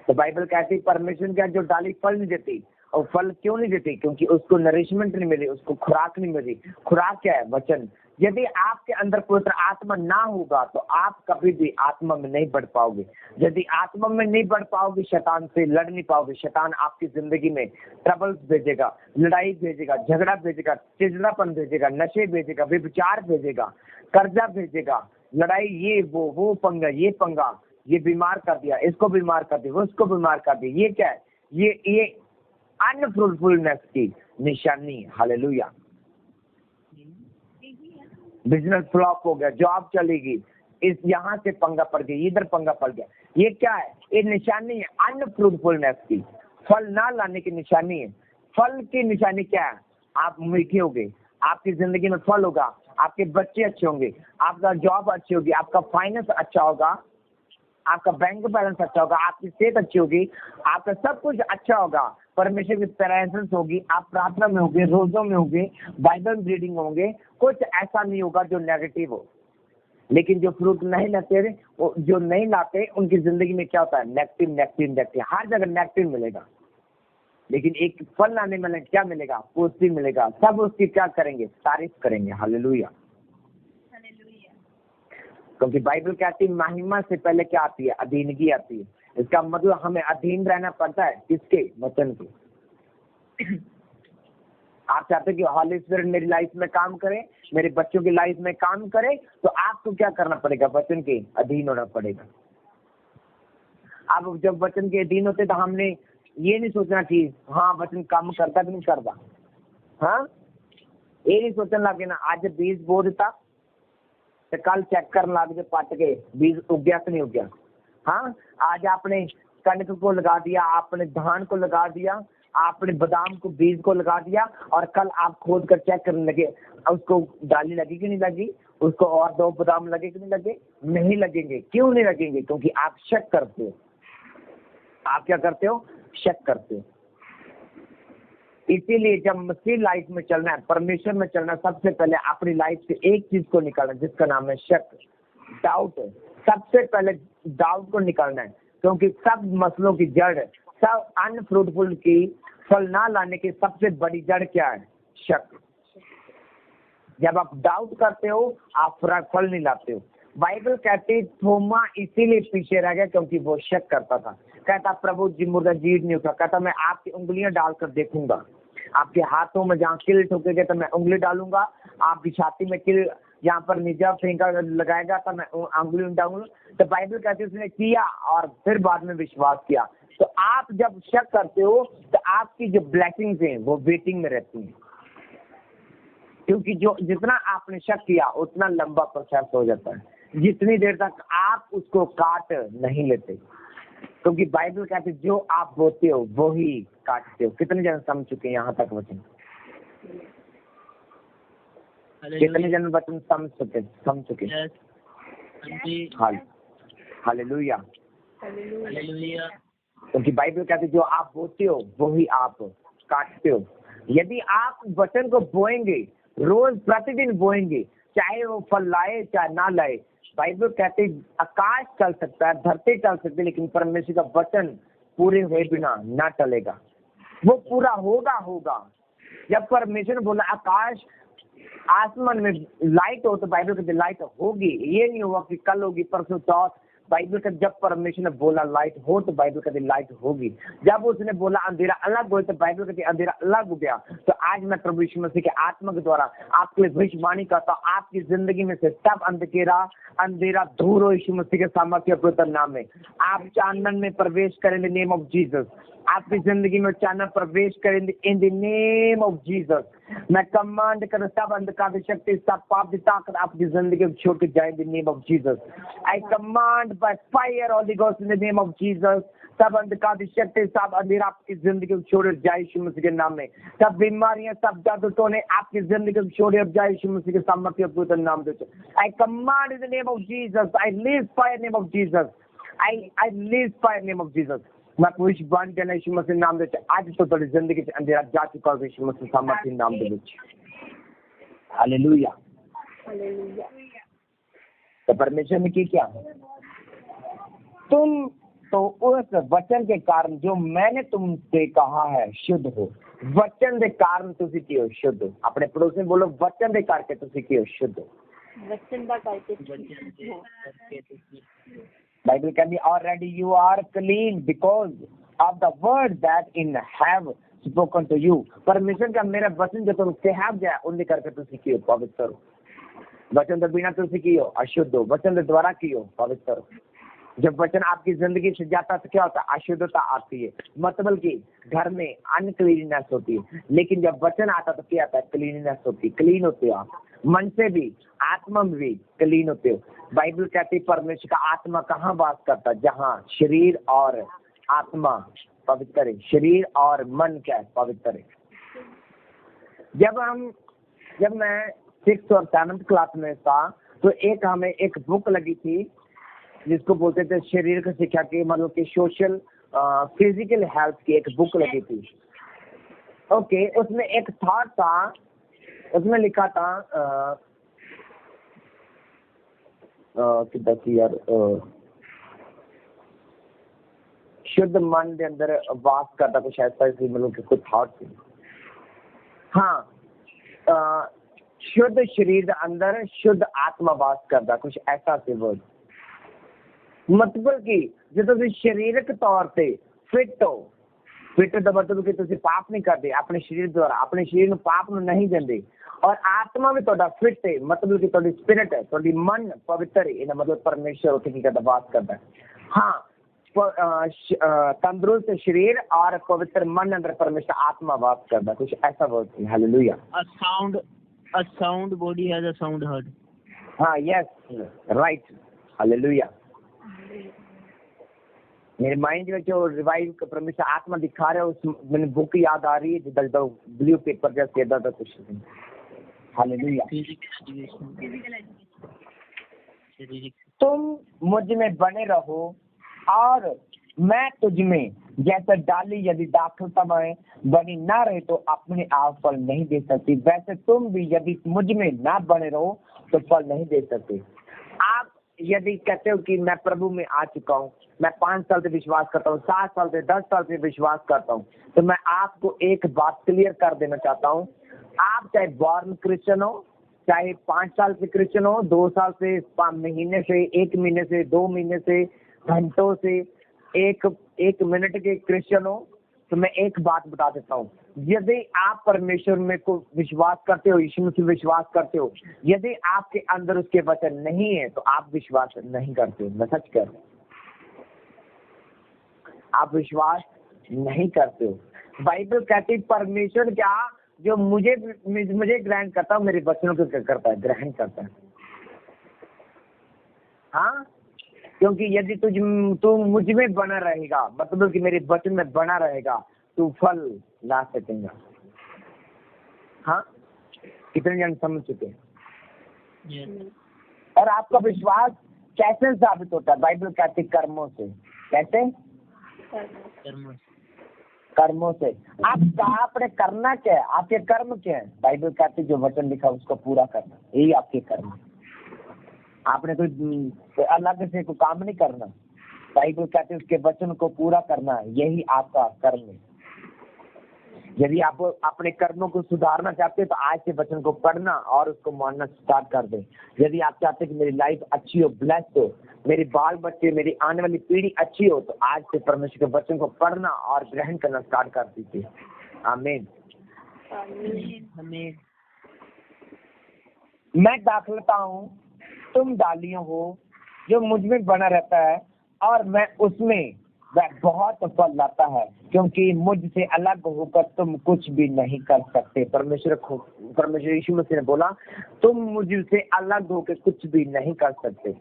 B: तो बाइबल कहती परमेश्वर क्या जो डाली फल नहीं देती। और फल क्यों नहीं देती? क्योंकि उसको नरिशमेंट नहीं मिली, उसको खुराक नहीं मिली। खुराक क्या है? वचन। यदि आपके अंदर पवित्र आत्मा ना होगा तो आप कभी भी आत्मा में नहीं बढ़ पाओगे। यदि आत्मा में नहीं बढ़ पाओगे शैतान से लड़ नहीं पाओगे। शैतान आपकी जिंदगी में ट्रबल भेजेगा, लड़ाई भेजेगा, झगड़ा भेजेगा, चिड़चिड़ापन भेजेगा, नशे भेजेगा, व्यभिचार भेजेगा, कर्जा भेजेगा, लड़ाई, ये वो पंगा, ये पंगा, ये बीमार कर दिया, इसको बीमार कर दिया, उसको बीमार कर दिया। ये क्या है? ये अनफ्रूटफुलनेस की निशानी। हालेलुया। बिजनेस फ्लॉप हो गया, जॉब चलेगी, इस यहाँ से पंगा पड़ गया, इधर पंगा पड़ गया। ये क्या है? ये निशानी है अनफ्रूटफुलनेस की, फल ना लाने की निशानी है। फल की निशानी क्या है? आप मीठे होगे, आपकी जिंदगी में फल होगा, आपके बच्चे अच्छे होंगे, आपका जॉब अच्छी होगी, आपका फाइनेंस अच्छा होगा, आपका बैंक बैलेंस अच्छा होगा, आपकी सेहत अच्छी होगी, आपका सब कुछ अच्छा होगा, परमेश्वर की प्रेजेंस होगी, आप प्रार्थना में होंगे, रोजों में होंगे, बाइबल रीडिंग होंगे। कुछ ऐसा नहीं होगा जो नेगेटिव हो। लेकिन जो फ्रूट नहीं लाते, वो जो नहीं लाते उनकी जिंदगी में क्या होता है? नेगेटिव नेगेटिव नेगेटिव, हर जगह नेगेटिव मिलेगा। लेकिन एक फल लाने में क्या मिलेगा? पॉजिटिव मिलेगा। सब उसकी क्या करेंगे? तारीफ करेंगे। हालेलुया। क्योंकि बाइबल कहती है महिमा से पहले क्या आती है? अधीनगी आती है। इसका मतलब हमें अधीन रहना पड़ता है। किसके? वचन के। आप चाहते हैं कि होली स्पिरिट मेरी लाइफ में काम करे, मेरे बच्चों की लाइफ में काम करे, तो आपको क्या करना पड़ेगा? वचन के अधीन होना पड़ेगा। अब जब वचन के अधीन होते तो हमने ये नहीं सोचना कि हाँ वचन काम करता कि नहीं करता। हाँ, ये नहीं सोचना लगे ना आज बीज बो देता तो कल चेक करने लग जाए पट के बीज उग गया कि नहीं उग गया। हाँ, आज आपने कणक को लगा दिया, आपने धान को लगा दिया, आपने बादाम को बीज को लगा दिया और कल आप खोद कर चेक करने लगे उसको डाली लगी कि नहीं लगी, उसको और 2 बादाम लगे कि नहीं लगे? नहीं लगेंगे। क्यों नहीं लगेंगे? क्योंकि आप शक करते हो। आप क्या करते हो? शक करते हो। इसीलिए जब मसीह लाइफ में चलना है, परमेश्वर में चलना, सबसे पहले अपनी लाइफ से एक चीज को निकालना जिसका नाम है शक, डाउट। सबसे पहले डाउट को निकालना है। क्योंकि सब मसलों की जड़, सब अनफ्रूटफुल की, फल ना लाने की सबसे बड़ी जड़ क्या है? शक। जब आप डाउट करते हो आप फल नहीं लाते हो। बाइबल कहती थोमा इसीलिए पीछे रह गया क्योंकि वो शक करता था। कहता प्रभु जी मुर्दा जीवित नहीं उठा। कहता मैं आपकी उंगलियां डालकर देखूंगा, आपके हाथों में जहाँ किल ठोकेगा तो मैं उंगली डालूंगा, आपकी छाती में किल यहाँ पर निजा फेंका लगाएगा तो मैं उंगली डालूंगा। तो बाइबल कहती है उसने किया और फिर बाद में विश्वास किया। तो आप जब शक करते हो तो आपकी जो ब्लेसिंग्स हैं वो वेटिंग में रहती हैं। क्योंकि जो जितना आपने शक किया उतना लंबा प्रोसेस हो जाता है, जितनी देर तक आप उसको काट नहीं लेते। क्योंकि बाइबल कहते जो आप बोते हो वो ही काटते हो। कितने जन समझ चुके हैं यहाँ तक वचन? कितने जन वचन समझ चुके? हालेलुया। क्योंकि बाइबल कहते जो आप बोते हो वो ही आप काटते हो। यदि आप वचन को बोएंगे, रोज प्रतिदिन बोएंगे, चाहे वो फल लाए चाहे ना लाए, बाइबल कहते आकाश चल सकता है, धरती चल सकती है, लेकिन परमेश्वर का वचन पूरे हुए बिना ना टलेगा। वो पूरा होगा। जब परमेश्वर ने बोला आकाश आसमान में लाइट हो, तो बाइबल कहते लाइट होगी। ये नहीं हुआ कि कल होगी, परसों, चौथ। बाइबल का जब परमेश्वर ने बोला लाइट हो, तो बाइबल कहती लाइट होगी। जब उसने बोला अंधेरा अलग हो, तो बाइबल कहती अंधेरा अलग हो गया। तो आज मैं प्रभु यीशु मसीह के आत्मा के द्वारा आपके लिए भविष्यवाणी करता हूँ, आपकी जिंदगी में से सब अंधेरा दूर हो यीशु मसीह के सामर्थ्य पवित्र नाम में। आप चानन में प्रवेश करें इन द नेम ऑफ जीसस। आपकी जिंदगी में चानन प्रवेश करें इन द नेम ऑफ जीसस। मैं कमांड कर सब अंधकार की शक्ति, सब पाप की ताकत आपकी जिंदगी में छोड़ के जाए इन the name of Jesus. I command by fire Holi ghost in the name of Jesus. सब अंधकार की शक्ति, सब अंधेरा आपकी जिंदगी में छोड़ जाए यीशु मसीह के नाम में। सब बीमारियां, सब जादू टोने आपकी जिंदगी में छोड़ जाए यीशु मसीह के सामर्थ्य पवित्र नाम से। आई command in the name of Jesus. I release fire name of Jesus. I release fire name of Jesus. मैं भविष्यवाणी करना यीशु मसीह नाम दे। आज तो तेरी जिंदगी से अंधेरा जा चुका है यीशु मसीह सामर्थ्य नाम दे। हालेलुया। तो परमेश्वर ने की क्या? तुम तो उस वचन के कारण जो मैंने तुमसे कहा है शुद्ध हो। वचन के कारण तुसी की हो शुद्ध हो। अपने पड़ोस में बोलो वचन के करके तुसी की हो शुद्ध हो।
C: वचन का करके
B: बाइबल कहती already you are clean because of the word that in have spoken to you। परमेश्वर का मेरा वचन जो तुम कहा गया उन्हें करके तुम सीखियो पवित्र हो। वचन तो बिना तुम सीखियो अशुद्ध हो, वचन के द्वारा कियो पवित्र हो। जब वचन आपकी जिंदगी से जाता तो क्या होता है? अशुद्धता आती है, मतलब कि घर में अनक्लीननेस होती है। लेकिन जब वचन आता तो क्या आता है? क्लीननेस होती है। क्लीन होते हो आप, मन से भी आत्मा में भी क्लीन होते हो। बाइबल कहती है परमेश्वर का आत्मा कहाँ वास करता है? जहाँ शरीर और आत्मा पवित्र है, शरीर और मन क्या है? पवित्र है। जब मैं 6th और 7th क्लास में था तो हमें एक बुक लगी थी जिसको बोलते थे शरीर की शिक्षा की, मतलब कि सोशल फिजिकल हेल्थ की एक बुक लगी थी। ओके, उसमें एक थॉट था, उसमें लिखा था यार शुद्ध मन के अंदर वास करता, कुछ ऐसा ही, मतलब कि कुछ थॉट थी। हाँ, शुद्ध शरीर के अंदर शुद्ध आत्मा वास करता, कुछ ऐसा से वर्ड। मतलब कि जो तुम शारीरिक तौर पे फिट हो, फिट का मतलब कि तुम पाप नहीं करते अपने शरीर द्वारा, अपने शरीर में पाप में नहीं देंगे, और आत्मा भी थोड़ा फिट है, मतलब कि थोड़ी स्पिरिट है, थोड़ी मन पवित्र है, मतलब परमेश्वर उठी का वास करता है। हाँ, तंदुरुस्त शरीर और पवित्र मन अंदर परमेश्वर आत्मा वास करता है, कुछ ऐसा वर्ड है। Hallelujah.
E: A sound body has a sound heart।
B: हाँ, यस, राइट, हालेलुया। मेरे माइंड में जो रिवाइव परमेश्वर आत्मा दिखा रहे हो, उस मैंने बुक याद आ रही है, जिधर ब्लू पेपर जैसे था कुछ। हालेलुया। तुम मुझ में बने रहो और मैं तुझ में, जैसे डाली यदि दाखिल समय बनी ना रहे तो अपने आप फल नहीं दे सकती, वैसे तुम भी यदि मुझ में ना बने रहो तो फल नहीं दे सकते। आप यदि कहते हो कि मैं प्रभु में आ चुका हूँ, मैं 5 साल से विश्वास करता हूँ, 7 साल से 10 साल से विश्वास करता हूँ, तो मैं आपको एक बात क्लियर कर देना चाहता हूँ। आप चाहे बॉर्न क्रिश्चियन हो, चाहे 5 साल से क्रिश्चियन हो, 2 साल से, 5 महीने से, 1 महीने से, 2 महीने से, घंटों से, एक मिनट के क्रिश्चियन हो, तो मैं एक बात बता देता हूँ। यदि आप परमेश्वर में को विश्वास करते हो, यीशु मसीह विश्वास करते हो, यदि आपके अंदर उसके वचन नहीं है तो आप विश्वास नहीं करते हो। मैं सच कह रहा हूँ, आप विश्वास नहीं करते हो। बाइबल कहती परमेश्वर क्या जो मुझे ग्रहण करता है, मेरे वचनों को क्या करता है? ग्रहण करता है। हाँ, क्योंकि यदि तू मुझ में बना रहेगा, मतलब कि मेरे वचन में बना रहेगा, तू फल ला सकेगा। हाँ, कितने जन समझ चुके हैं? और आपका विश्वास कैसे साबित होता है? बाइबल कहती है कर्मों से। कैसे? कर्मों से। आपने करना क्या है? आपके कर्म क्या है? बाइबल कहती है जो वचन लिखा उसको पूरा करना, यही आपके कर्म है। आपने कोई अलग से कोई काम नहीं करना। बाइबल कहती है उसके वचन को पूरा करना, यही आपका कर्म है। यदि आप अपने कर्मों को सुधारना चाहते हैं तो आज से वचन को पढ़ना और उसको मानना स्टार्ट कर दें। यदि आप चाहते हैं कि मेरी लाइफ अच्छी हो, ब्लेस्ड हो, मेरे बाल बच्चे, मेरी आने वाली पीढ़ी अच्छी हो, तो आज से परमेश्वर के वचन को पढ़ना और ग्रहण करना स्टार्ट कर दीजिए। आमीन।
E: आमीन।
B: मैं दाखलता हूँ, तुम डालियों हो, जो मुझ में बना रहता है और मैं उसमें, वह बहुत फल लाता है, क्योंकि मुझसे अलग होकर तुम कुछ भी नहीं कर सकते। परमेश्वर यीशु मसीह ने बोला, तुम मुझसे अलग होकर कुछ भी नहीं कर सकते।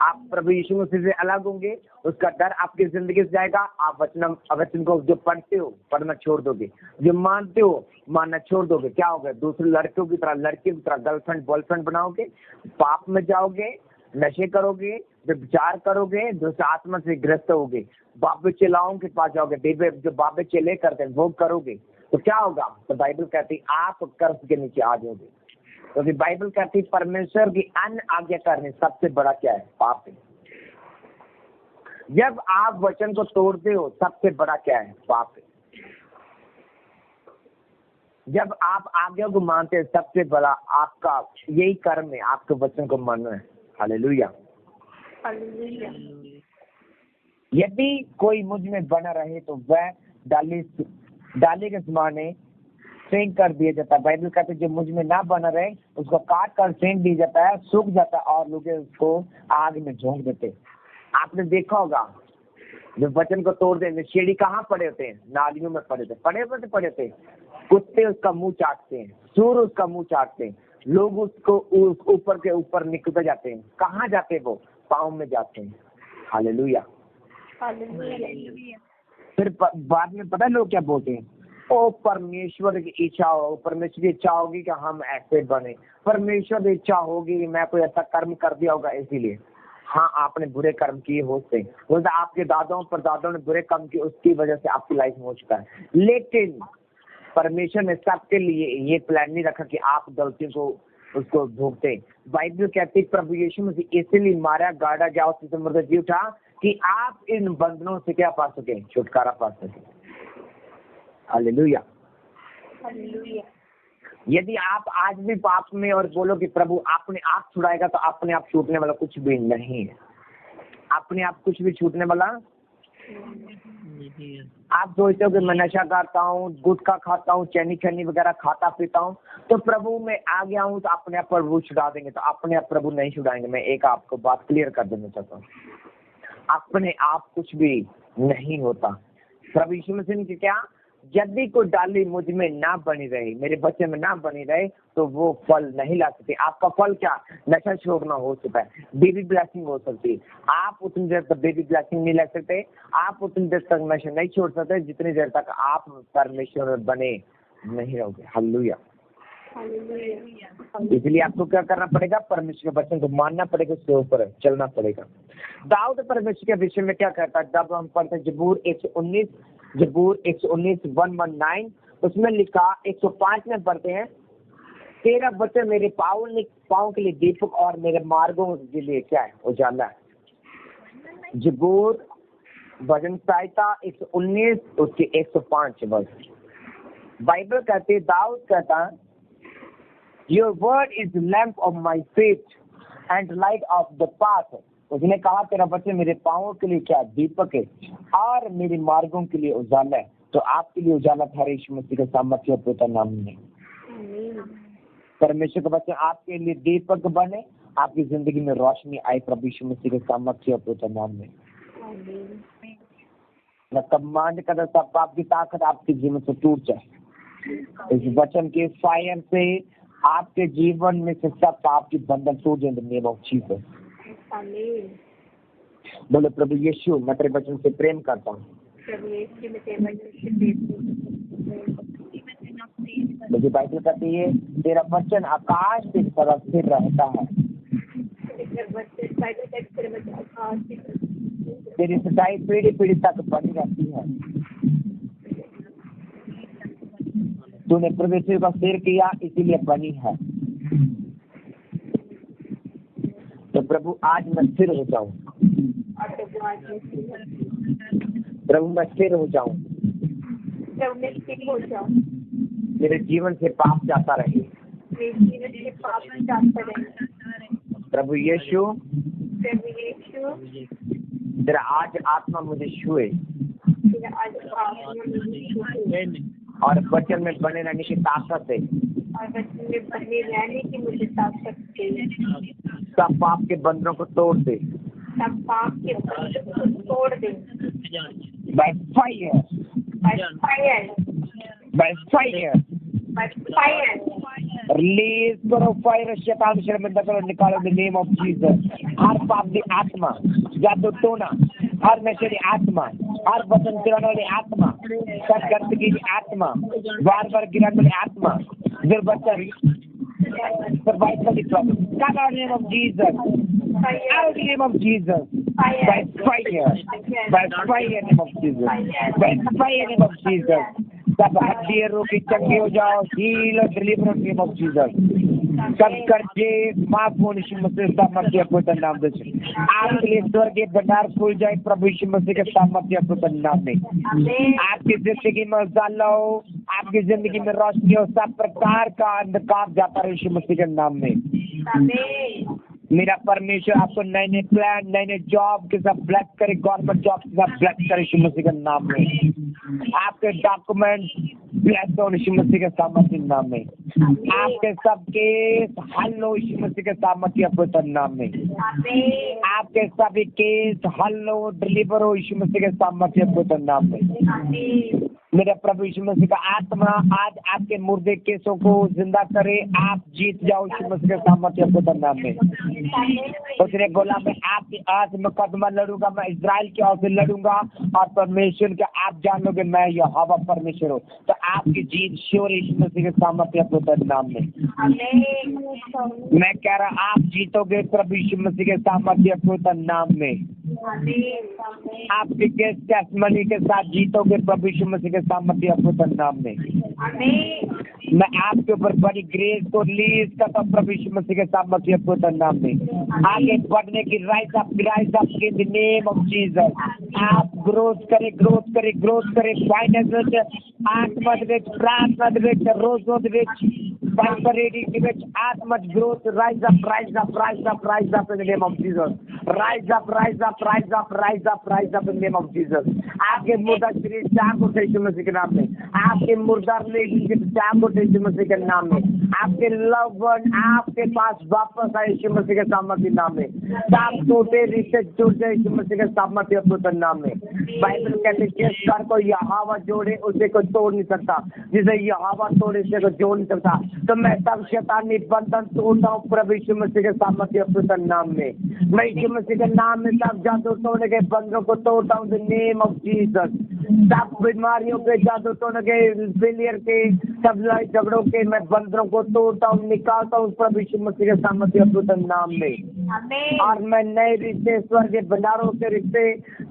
B: आप प्रभु यीशु मसीह से अलग होंगे, उसका डर आपकी जिंदगी से जाएगा। आप वचन को जो पढ़ते हो पढ़ना छोड़ दोगे, जो मानते हो मानना छोड़ दोगे। क्या होगा? दूसरे लड़कियों की तरह गर्लफ्रेंड बॉयफ्रेंड बनाओगे, पाप में जाओगे, नशे करोगे, विचार करोगे, दूसरे आत्मा से ग्रस्त होगे, बाबे चेलाओं के पास जाओगे, जो बाबे चेले करते हैं वो करोगे, तो क्या होगा? तो बाइबल कहती है आप कर्ज के नीचे आ जाओगे। क्योंकि बाइबल कहती है परमेश्वर की अन्य आज्ञा करने सबसे बड़ा क्या है? पाप है। जब आप वचन को तोड़ते हो सबसे बड़ा क्या है? पाप है। जब आप आज्ञा को मानते हैं सबसे बड़ा आपका यही कर्म है, आपके वचन को मानना है। हालेलुया। यदि कोई मुझ में बना रहे तो वह डाली के समान फेंक कर दिया जाता है। बाइबल कहते हैं जो मुझ में ना बना रहे उसको काट कर फेंक दिया जाता है, सूख जाता है और लोग उसको आग में झोंक देते। आपने देखा होगा जो वचन को तोड़ दे, शेड़ी कहाँ पड़े होते हैं? नालियों में पड़े थे। कुत्ते उसका मुंह चाटते हैं, सूर उसका मुंह चाटते हैं, लोग उसको ऊपर के ऊपर निकलते जाते हैं। कहाँ जाते हैं? वो पाँव में जाते हैं। हालेलुया। फिर बाद में पता है लोग क्या बोलते हैं? ओ परमेश्वर की इच्छा हो, परमेश्वर की इच्छा होगी कि हम ऐसे बने, परमेश्वर की इच्छा होगी मैं कोई ऐसा कर्म कर दिया होगा इसीलिए। हाँ, आपने बुरे कर्म किए होते हैं, बोलते आपके दादाओं परदादाओं ने बुरे कर्म किए, उसकी वजह से आपकी लाइफ में हो चुका है। लेकिन परमेश्वर ने सबके लिए ये प्लान नहीं रखा कि आप गलतियों को उसको भोगते। बाइबल कहती है प्रभु यीशु मसीह इसलिए मारा, गाड़ा गया, उससे मुर्दा जी उठा कि आप इन बंधनों से क्या पा सके? छुटकारा पा सके। हालेलुया। यदि आप आज भी पाप में और बोलो कि प्रभु आपने आप छुड़ाएगा, तो अपने आप छूटने वाला कुछ भी नहीं है। अपने आप कुछ भी छूटने वाला। आप सोचते हो कि मैं नशा करता हूँ, गुटखा खाता हूँ, चैनी खैनी वगैरह खाता पीता हूँ, तो प्रभु में आ गया हूँ, तो अपने आप प्रभु छुड़ा देंगे? तो अपने आप प्रभु नहीं छुड़ाएंगे। मैं एक आपको बात क्लियर कर देना चाहता हूँ, अपने आप कुछ भी नहीं होता। प्रभु यीशु मसीह ने क्या? यदि कोई डाली मुझ में ना बनी रहे, मेरे बच्चे में ना बनी रहे, तो वो फल नहीं ला सकते। आपका फल क्या? नशा छोड़ना हो सकता है, बेबी ब्लेसिंग हो सकती है। आप उतनी देर तक बेबी ब्लेसिंग नहीं ले सकते, आप उतनी देर तक नशा नहीं छोड़ सकते जितनी देर तक आप परमेश्वर में बने नहीं रहोगे। हालेलुया। इसलिए आपको क्या करना पड़ेगा? परमेश्वर के वचन को मानना पड़ेगा, उसके ऊपर चलना पड़ेगा। दाऊद परमेश्वर के विषय में क्या कहता है? जब हम पढ़ते जबूर 119 119 उसमें लिखा, 105 में पढ़ते हैं, तेरा वचन मेरे पाँव के लिए दीपक और मेरे मार्गों के लिए क्या है? उजाला है। जबूर भजन संहिता 119 उसके 105 वर्ष। बाइबल कहते, दाऊद कहता, Your word is lamp of my feet and light of the path. उसने कहा तेरा वचन मेरे पाँवों के लिए क्या? दीपक है और मेरे मार्गों के लिए उजाला है। तो आपके लिए उजाला था यीशु मसीह के सामर्थ्य और पवित्र नाम में। परमेश्वर का वचन आपके लिए दीपक बने, आपकी जिंदगी में रोशनी आए प्रभु यीशु मसीह के सामर्थ्य और पवित्र नाम में। मैं कमांड करता सब आपकी ताकत आपके जीवन से टूट जाए। इस वचन के फायर से आपके जीवन में से सब पाप की बंधन टूट जाए इन द नेम ऑफ जीसस।
C: आमीन।
B: बोले प्रभु यीशु मैं तेरे वचन से प्रेम करता हूँ।
C: प्रभु यीशु में तेरे वचन से प्रेम
B: मुझे बाइबल कहती है तेरा वचन आकाश की तरफ स्थिर रहता है, तेरी सच्चाई पीढ़ी पीढ़ी तक बनी रहती है। तूने प्रभु यीशु का सिर किया इसीलिए बनी है। तो प्रभु आज मैं स्थिर हो जाऊं, प्रभु मैं स्थिर हो जाऊं, मेरे जीवन से पाप जाता रहे। प्रभु यीशु तेरा आज आत्मा मुझे छुए और वचन में बने रहने की ताकत है। सब पाप के बंधनों को तोड़ दे, by fire, by fire release करो फायर, शैतान शर्मिंदा करो, निकालो in the name of Jesus. हर पाप की आत्मा, जादू टोना, हर नशे की आत्मा, हर वचन चलाने वाली आत्मा, सब गंदगी की आत्मा, बार बार गिराने वाली आत्मा, दुर्वचन survive the problem. Come out in the name of Jesus. Out in the name of Jesus. By fire. By fire in the name of Jesus. By fire in the name of Jesus. सब हड्डियाँ रोगी चंगी हो जाओ, heal और deliver in the name of Jesus. सब कर्जे माफ हो यीशु मसीह के सामर्थ्य अपने नाम में। आपके लिए स्वर्गीय भंडार खुल जाए प्रभु यीशु मसीह के सामर्थ्य अपने नाम में। आपकी जिंदगी में उजाला हो, आपकी जिंदगी में रोशनी हो, सब प्रकार का अंधकार जाता रहे यीशु मसीह के नाम में। मेरा परमेश्वर आपको नए नए प्लान, नए नए जॉब के साथ ब्लेस करे, गवर्नमेंट जॉब के साथ ब्लेस करे यीशु मसीह के नाम में। आपके डॉक्यूमेंट ब्लेस हो यीशु मसीह के सामर्थ्य नाम में। आपके सब केस हल हो यीशु मसीह के सामर्थ्य अपने नाम में। आपके सभी केस हल हो, डिलीवर हो यीशु मसीह के सामर्थ्य अपने नाम में। मेरे प्रभु यीशु मसीह का आत्मा आज आपके मुर्दे केसों को जिंदा करे, आप जीत जाओ यीशु मसीह के सामर्थ्य अपने नाम में। उसने बोला मैं आपकी आज मुकदमा लड़ूंगा, मैं इजराइल की ओर से लड़ूंगा और परमेश्वर के आप जान लोगे मैं यहोवा परमेश्वर हूँ। तो आपकी जीत श्योर यीशु मसीह के सामर्थ्य अपने नाम में। मैं कह रहा आप जीतोगे प्रभु यीशु मसीह के सामर्थ्य अपने नाम में। आपके केस टेस्टमनी के साथ जीतोगे प्रभु यीशु मसीह के सामर्थ्य अपने नाम में। मैं आपके ऊपर बड़ी ग्रेस को रिलीज करता हूँ प्रभु यीशु मसीह के सामर्थ्य अपने नाम में। आगे बढ़ने की rise up in the name of Jesus. आप ग्रोथ करे, ग्रोथ करे, ग्रोथ करे, फाइनेंस आत्मा ਦੇ ਵਿੱਚ, ਪ੍ਰਾਰਥਨਾ ਦੇ ਵਿੱਚ, ਰੋਜ਼ੋ ਦੇ ਵਿੱਚ, ਬਾਈਬਲ ਰੀਡਿੰਗ ਦੇ ਵਿੱਚ ਆਤਮਾ growth, rise up, rise up, rise up, rise up in the name of Jesus. Rise up, rise up, rise up, rise up, rise up in the name of Jesus. आपके मुर्दा शरीर जाग उठे यीशु मसीह के नाम में। आपके मुर्दा रिलेशनशिप जाग उठे यीशु मसीह के नाम में। आपके लव वन आपके पास वापस आए यीशु मसीह के सामर्थ्य नाम में। सब टूटे रिश्ते जुड़ जाए यीशु मसीह के सामर्थ्य अपने नाम में। बाइबल कहते जिस घर को यहोवा जोड़े उसे कोई तोड़ नहीं सकता, जिसे यहोवा तोड़े उसे कोई जोड़ नहीं सकता। तो मैं सब शैतानी बंधन तोड़ता हूँ प्रभु यीशु मसीह के सामर्थ्य अपने नाम में। मैं यीशु मसीह के नाम में सब जादू तोड़ने के बंधनों को तोड़ता हूँ इन द नेम ऑफ जीसस। सब बीमारियों के, जादू तोड़ने के, फेलियर के, सब लड़ाई झगड़ों के मैं बंधनों को तोड़ता हूँ, निकालता हूँ प्रभु यीशु मसीह के सामर्थ्य अपने नाम में। और मैं नए रिश्ते, स्वर्गीय भंडारों के रिश्ते,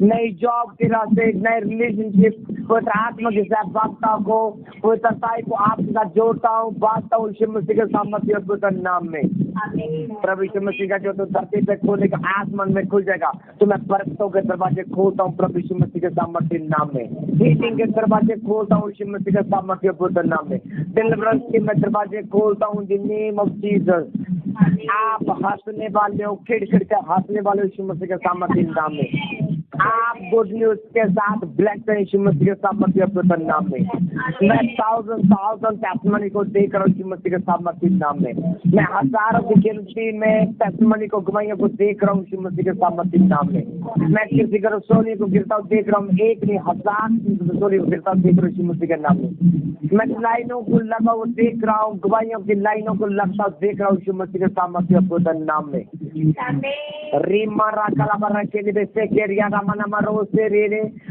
B: नई जॉब के रास्ते, नए रिलेशनशिप पवित्र आत्मा के साथ बांटता को, पवित्रताई को आपके साथ जोड़ता हूँ, बांटता हूँ यीशु मसीह के सामर्थ्य अपने नाम में। प्रभु यीशु मसीह का जो तो धरती पे खोलेगा आसमान में खुल जाएगा। तो मैं बरकतों के दरवाजे खोलता हूँ प्रभु यीशु मसीह के सामर्थ्य नाम में। हीलिंग के दरवाजे खोलता हूँ यीशु मसीह के सामर्थ्य अपने नाम में। डिलीवरेंस के मैं दरवाजे खोलता हूँ इन द नेम ऑफ जीसस। आप हंसने वाले हो, खिड़खिड़ के हंसने वाले यीशु मसीह के सामर्थ्य नाम में। आप गुड न्यूज के साथ ब्लैक यीशु मसीह के सामर्थ्य के नाम में। मैं थाउजेंड टेस्टिमनी को देख रहा हूँ यीशु मसीह के सामर्थ्य नाम में। मैं हजारों की गिनती में टेस्टिमनी को गवाहियों को देख रहा हूँ यीशु मसीह के सामर्थ्य नाम में। मैं किसी का रसोली को गिरता हूँ देख रहा हूँ, एक नहीं 1000 रसोली को गिरता हूँ देख रहा हूँ यीशु मसीह के नाम में। मैं लाइनों को लगा हुआ देख रहा हूँ, गवाहियों की लाइनों को लगता हुआ देख रहा हूँ यीशु मसीह के सामर्थ्य के नाम में। रीमा राकला बरा के लिए से केरिया रामना मारो से रे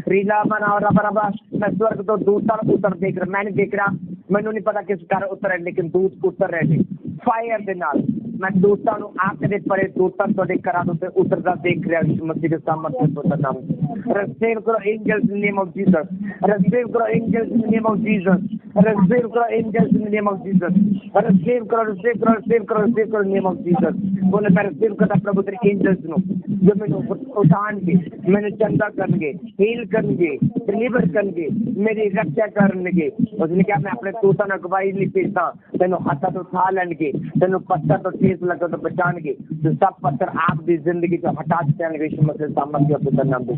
B: रीला मना और बराबा। मैं स्वर्ग तो दूसरा उतर देख रहा, मैंने देख रहा, मैंने नहीं पता किस कारण उतर है, लेकिन दूत उतर रहे फायर के नाल। मैं दूसरा नु आंकड़े परे दूसरा तो देख करा तो उतरता देख रहा यीशु मसीह के सामर्थ्य के नाम में। रिसीव करो angels in the name of Jesus, receive करो angels in the name of Jesus, receive करो angels in the name of Jesus, receive करो नेम ऑफ जीसस। बोले मैं रिसीव करता प्रभु तेरे एंजल्स नो जो मैंने उठान के मैंने चंगा करनगे, हील करनगे, डिलीवर करनगे, मेरी रक्षा करनगे। उसने क्या मैं अपने तूता ना गवाही नहीं पेशता, तेनो हाथा तो उठा लेंगे, तेनो पत्थर तो ठेस लगा तो बचाएंगे। तो सब पत्थर आपकी जिंदगी जो हटा देंगे यीशु मसीह सामर्थ्य के नाम में।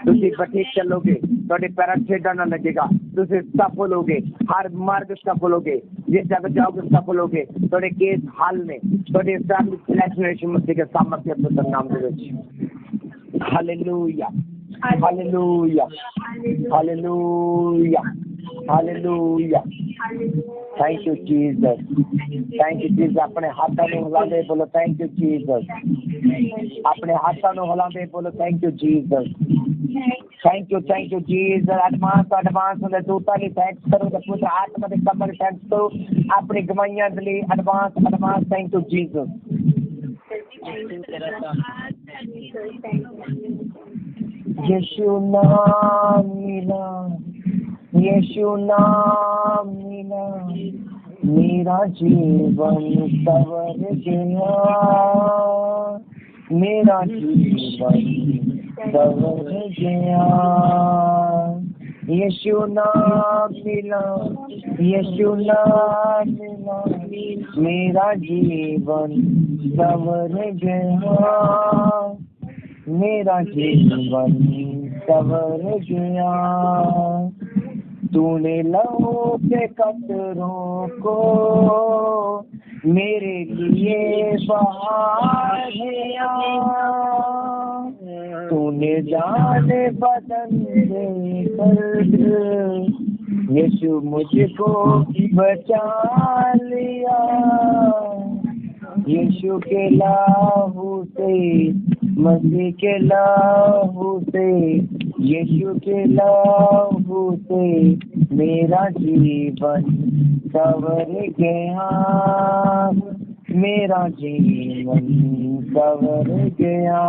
B: तुसी बटीक चलोगे, थोड़े पैर छेड़ा ना लगेगा, तुसी सफल होगे, हर मार्ग सफल होगे, जिस जगह जाओगे सफल होगे, थोड़े केस हाल में, थोड़े फैमिली सिलेक्शन यीशु मसीह के सामर्थ्य के नाम में। Hallelujah, hallelujah, hallelujah, hallelujah. Thank you Jesus, thank you Jesus. अपने हाथों में हिला दे बोलो थैंक यू जीसस, अपने हाथों में हिला दे बोलो thank you Jesus, thank you Jesus. Advance में दूता नहीं थैंक्स करो, पुत्र आत्मा के कमर थैंक्स करो, अपनी गवाहियां के लिए एडवांस थैंक यू जीसस। यीशु नाम मिला, यीशु नाम मिला, मेरा जीवन सवर गया, मेरा जीवन सवर गया। यीशु नाम मिला, यीशु नाम मिला, मेरा जीवन सवर गया, मेरा जीवन सवर गया। तूने लहू के कतरों को मेरे लिए बहा दिया, तूने जाने बदन देकर यीशु मुझको बचा लिया। यीशु के लहू से, मसीह के लहू से, यीशु के लहू से मेरा जीवन सवर गया, मेरा जीवन सवर गया।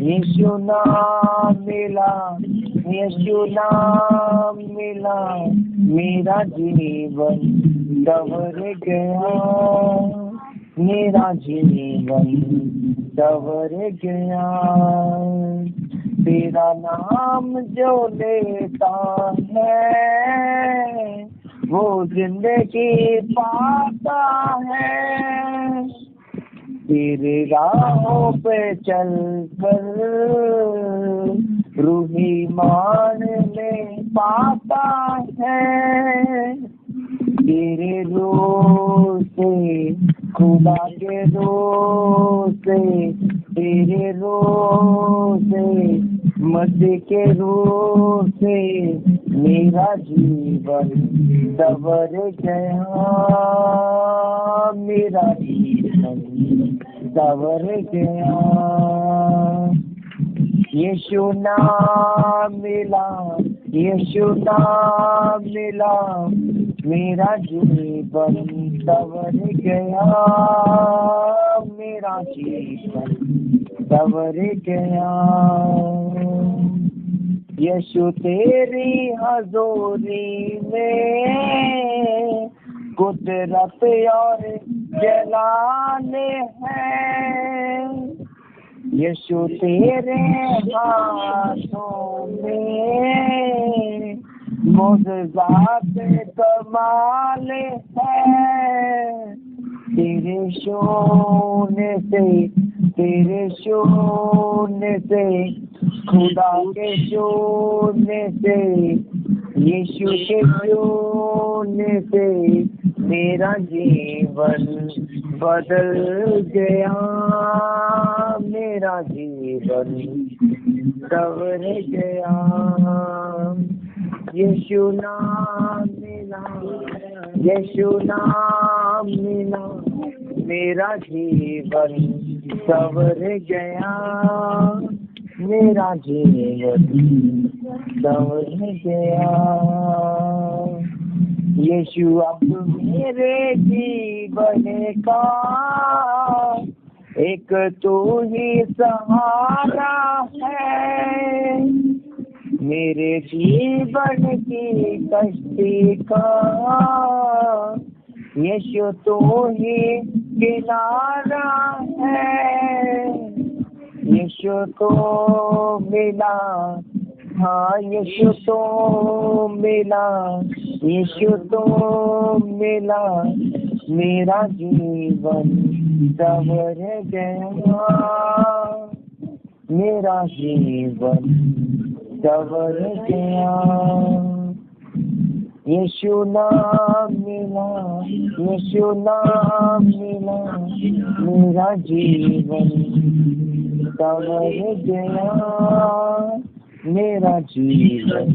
B: यीशु नाम मिला, यीशु नाम मिला, मेरा जीवन सवर गया, मेरा जीवन सवर गया। तेरा नाम जो लेता है वो जिंदगी पाता है, तेरे राहों पे चल कर रूही मान में पाता है। तेरे रूह से, खुदा के रूह से, तेरे रूह से, मसीह के रूह से मेरा जीवन सवर गया, मेरा जीवन सवर गया। यीशु नाम मिला, यीशु नाम मिला, मेरा जीवन सवर गया, मेरा जीवन सवर गया। यीशु तेरी हजूरी में कुदरत और जलाने हैं, यीशु तेरे हाथों में मुज़्ज़ात कमाल है। तेरे शून्य से, तेरे शून्य से खुदा के छूने से, यीशु के छूने से मेरा जीवन बदल गया, मेरा जीवन संवर गया। यीशु नाम मिला, यीशु नाम मिला, मेरा जीवन संवर गया, मेरा जीवन संवर गया। यीशु अब मेरे जीवन का एक तू ही सहारा है, मेरे जीवन की कश्ती का यीशु तू ही किनारा है। यीशु तो मिला, हाँ यीशु तो मिला, यीशु तो मिला, मेरा जीवन संवर गया, मेरा जीवन संवर गया। यीशु नाम मिला, यीशु नाम मिला, मेरा जीवन संवर गया, मेरा जीवन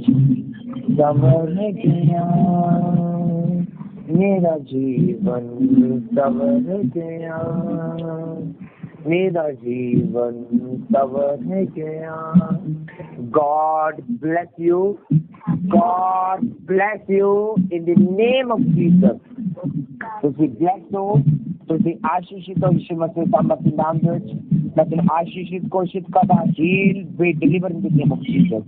B: संवर गया, मेरा जीवन संवर गया, मेरा जीवन संवर गया। God bless you. God bless you in the name of Jesus. ਤੁਸੀਂ blessed ਹੋ, ਤੁਸੀਂ ਆਸ਼ੀषित ਹੋ यीशु मसीह का नाम ਵਿੱਚ। लेकिन आशीषित घोषित करना, heal, be delivered in the name of Jesus.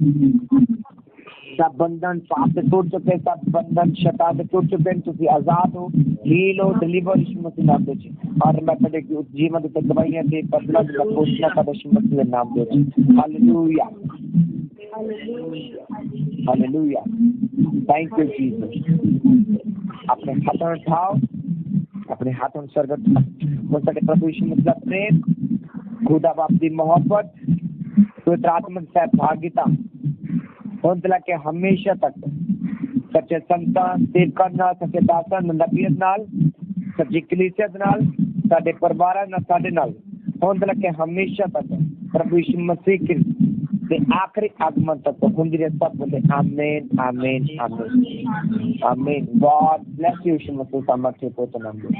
B: सब बंधन पाप से टूट चुके, सब बंधन शैतान से टूट चुके, ਤੁਸੀਂ आजाद हो, हील हो, डिलीवर यीशु मसीह नाम ਵਿੱਚ। और मैं ਤੁਹਾਡੇ ਜੀਵਨ ਤੇ ਦਵਾਈਆਂ ਤੇ ਬਦਲਾ ਦਾ ਕੋਸ਼ਿਸ਼ ਕਰਦਾ यीशु मसीह ਦੇ ਨਾਮ ਵਿੱਚ। Hallelujah, hallelujah, thank you Jesus. अपने हाथों उठाओ, अपने हाथों स्वर्ग मुझसे प्रभु यीशु मसीह का प्रेम, खुदा बाप की मोहब्बत, पवित्र आत्मा की सहभागिता होंद के हमेशा तक सच्चे संतान सेवकां नाल, सच्चे दासां नबीआं नाल, सच्ची कलीसिया नाल, साडे परिवारां नाल, साडे नाल होंद के हमेशा तक प्रभु यीशु मसीह के आखिरी आगमन तक होंदी रहे। सब बोले आमीन, आमीन, आमीन, आमीन। गॉड ब्लेस यू यीशु मसीह का मसीह पोत नाम में।